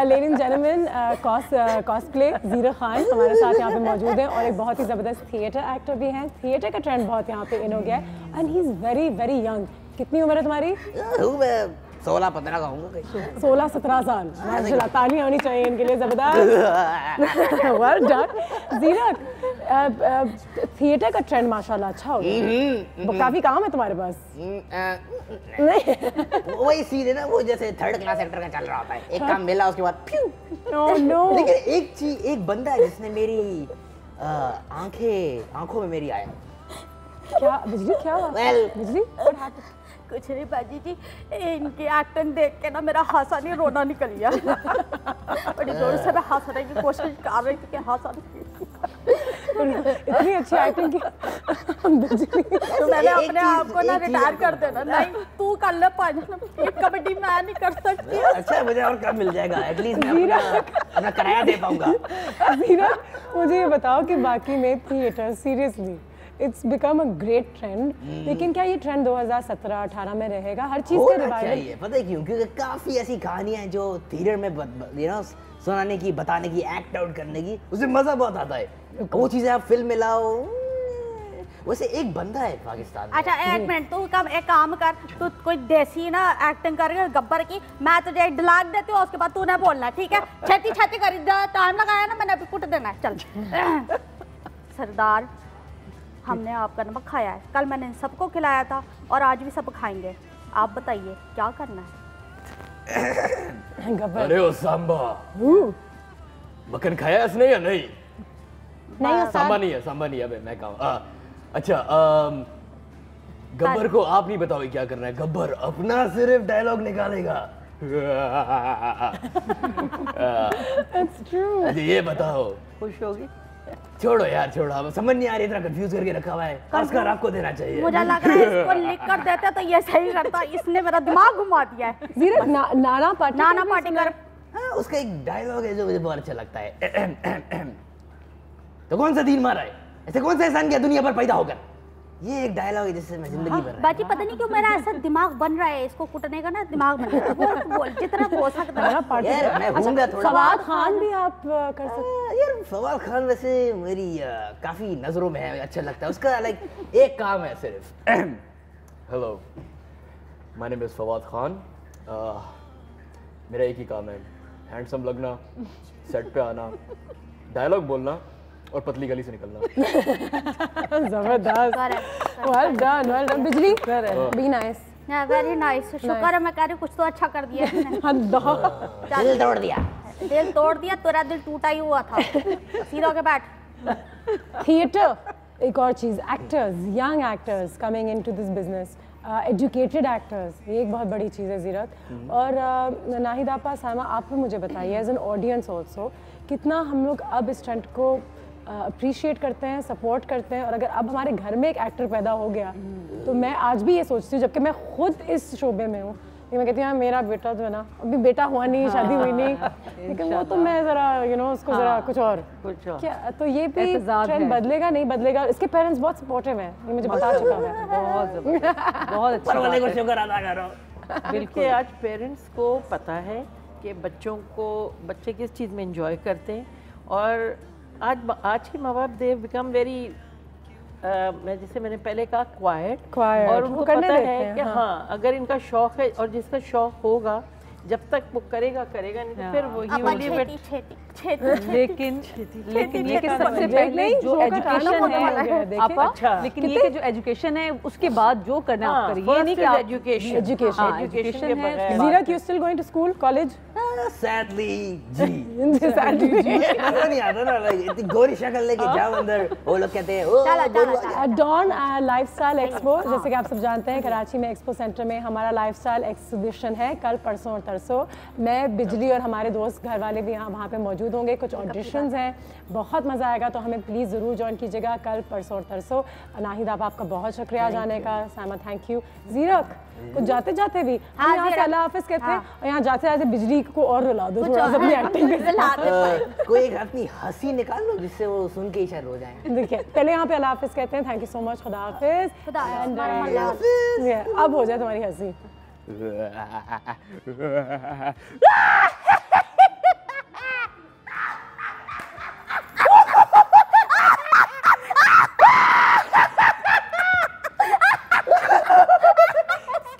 लेडीज एंड जेंटलमैन, कॉस्प्ले जीरा खान हमारे साथ यहाँ पे मौजूद हैं, और एक बहुत ही ज़बरदस्त थिएटर एक्टर भी हैं। थिएटर का ट्रेंड बहुत यहाँ पे इन हो गया है, and he is very very young. कितनी उम्र है तुम्हारी? 16-15 का होंगे। 16-17 साल, माशाल्लाह, तालियां होनी चाहिए इनके लिए, जबरदस्त। Well done. जीरक, थिएटर का ट्रेंड माशाल्लाह अच्छा हो गया, काफी काम है तुम्हारे पास। नहीं, वही सीधे ना, वो जैसे 3rd क्लास एक्टर का चल रहा होता है, एक काम मिला उसके बाद नो। लेकिन एक बंदा है जिसने मेरी आंखों में मेरी आया। क्या बिजली, क्या बिजली? कुछ नहीं बाजी जी, इनकी एक्टिंग देख के ना मेरा हंसा नहीं, रोना निकल गया। बड़ी जोर से मैं हंसने की कोशिश कर रही थी कि हंसा नहीं। इतनी अच्छी एक्टिंग की तो मैंने अपने आप को ना रिटायर कर देना। नहीं, तू कर ले, कबड्डी मैं नहीं कर सकती। अच्छा, मुझे और कब मिल जाएगा, एटलीस्ट मैं अपना किराया दे पाऊंगा। जीरा, मुझे ये बताओ कि बाकी में theatre seriously it's become a great trend. लेकिन क्या ये ट्रेंड 2017-18 में रहेगा? हर चीज के रिवाइवल चाहिए, पता है क्यों? क्योंकि काफी ऐसी कहानियां हैं जो थिएटर में सुनाने की, बताने की, एक्ट आउट करने की, उसमें मजा बहुत आता है। वो चीजें आप फिल्म में लाओ। वैसे एक बंदा है पाकिस्तान में। अच्छा एक मिनट, तू एक काम कर, तू कोई देसी ना एक्टिंग कर गब्बर की, मैं तुझे डायलॉग देती हूँ, उसके बाद तू ना बोलना, ठीक है? छेती छेती कर, टाइम लगाया ना मैंने, अभी कुट देना है। चल सरदार, हमने आपका नमक खाया है, कल मैंने सबको खिलाया था और आज भी सब खाएंगे। आप बताइए क्या करना है? अरे ओ सांबा, मक्खन खाया इसने या नहीं? नहीं सांबा नहीं है, सांबा नहीं है। अबे मैं कहूँ अच्छा, गब्बर को आप नहीं बताओगे क्या करना है? गब्बर अपना सिर्फ डायलॉग निकालेगा। That's true. अच्छा ये बताओ, खुश होगी? छोड़ो यार, छोड़ो, अब समझ नहीं आ रही, इतना कंफ्यूज करके रखा हुआ है। ऑस्कर आपको देना चाहिए। मुझे लग रहा है इसको लिख कर देते तो ये सही करता, इसने मेरा दिमाग घुमा दिया है। नाना पाटेकर, उसका एक डायलॉग है जो मुझे बहुत अच्छा लगता है। तो कौन सा दीन मारा है, ऐसे कौन सा एहसान किया दुनिया पर पैदा होकर? ये एक डायलॉग है जिससे मैं जिंदगी भर बाकी पता नहीं क्यों मेरा ऐसा दिमाग बन रहा है, इसको कुटने का ना दिमाग बन रहा है। बोल जितना हो सकता है। यार मैं हूँगा थोड़ा। फवाद खान भी आप कर सकते हैं। यार फवाद खान वैसे मेरी काफी नजरों में है, अच्छा लगता है उसका। लाइक एक काम है सिर्फ। Hello, my name is Fawad Khan. मेरा एक ही काम है, हैंडसम लगना, सेट पे आना, डायलॉग बोलना और पतली गली से निकलना। जबरदस्त, वेल डन। बिजली, बी नाइस। वेरी नाइस, शुक्र है मैं कह रही कुछ तो अच्छा कर दिया इसने। दिल तोड़ दिया, दिल तोड़ दिया, तेरा दिल टूटा ही हुआ था। सीधा होके बैठ। थिएटर, एक और चीज़, actors, young actors coming into this business, educated actors, ये एक बहुत बड़ी चीज़ है जीरत। और नाहिद आपा, सामा, आप भी मुझे बताइए एज एन ऑडियंस ऑल्सो, कितना हम लोग अब इस ट्रेंड को अप्रिशिएट करते हैं, सपोर्ट करते हैं। और अगर अब हमारे घर में एक एक्टर पैदा हो गया तो मैं आज भी ये सोचती हूँ, जबकि मैं खुद इस शोबे में हूँ, मैं कहती हूँ मेरा बेटा जो है ना, अभी बेटा हुआ नहीं, शादी हुई नहीं, लेकिन वो तो मैं ज़रा उसको ज़रा कुछ और क्या, तो ये भी ट्रेंड बदलेगा नहीं बदलेगा? इसके पेरेंट्स बहुत सपोर्टिव हैं, ये मुझे बता चुका है। बहुत अच्छा, परवरदिगार को शुक्र अदा करो। बिल्कुल, आज पेरेंट्स को पता है कि बच्चे किस चीज़ में एंजॉय करते हैं। और आज के माँ बाप दे बिकम वेरी, जैसे मैंने पहले कहा, क्वाइट, और उनको पता है कि हाँ अगर इनका शौक है, और जिसका शौक होगा जब तक वो करेगा नहीं तो फिर वो ही वाली। लेकिन ये कि सबसे पहले जो एजुकेशन है आप, अच्छा, लेकिन ये कि जो एजुकेशन है उसके बाद जो करना आप करिए, ये नहीं कि एजुकेशन है। Zeerat, you still going to school, college? Sadly जी, सैडली नहीं आता ना, इतनी गोरी शक्ल लेके जाओ अंदर, वो लोग कहते हैं डॉन लाइफस्टाइल एक्सपो। जैसे कि आप सब जानते हैं, कराची में एक्सपो सेंटर में हमारा लाइफस्टाइल एक्सिबिशन है कल, परसों और तरसों। मैं, बिजली और हमारे दोस्त घर वाले भी वहाँ पे मौजूद होंगे। कुछ ऑडिशंस हैं, बहुत मज़ा आएगा, तो हमें प्लीज़ ज़रूर ज्वाइन कीजिएगा कल, परसों और तरसों। नाहिद आपका बहुत शुक्रिया जाने का। सामा, थैंक यू। जीरक, कुछ जाते जाते भी हम यहाँ से अल्लाह हाफिज़ कहते हैं, और यहाँ जाते जाते बिजली को और रुला दो थोड़ा सा अपनी एक्टिंग में। कोई एक अपनी हंसी निकाल लो जिससे वो सुन के ही शायद हो जाए। देखिए, पहले यहाँ पे अल्लाह हाफिज़ कहते हैं, थैंक यू सो मच, खुदा हाफिज़। अब हो जाए तुम्हारी हंसी।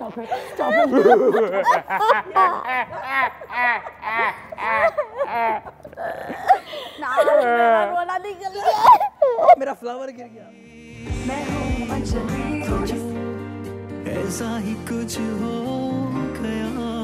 Stop it. मेरा रोना निकल गया, मेरा फ्लावर गिर गया। मैं हूँ अंजलि, ऐसा ही कुछ हो गया।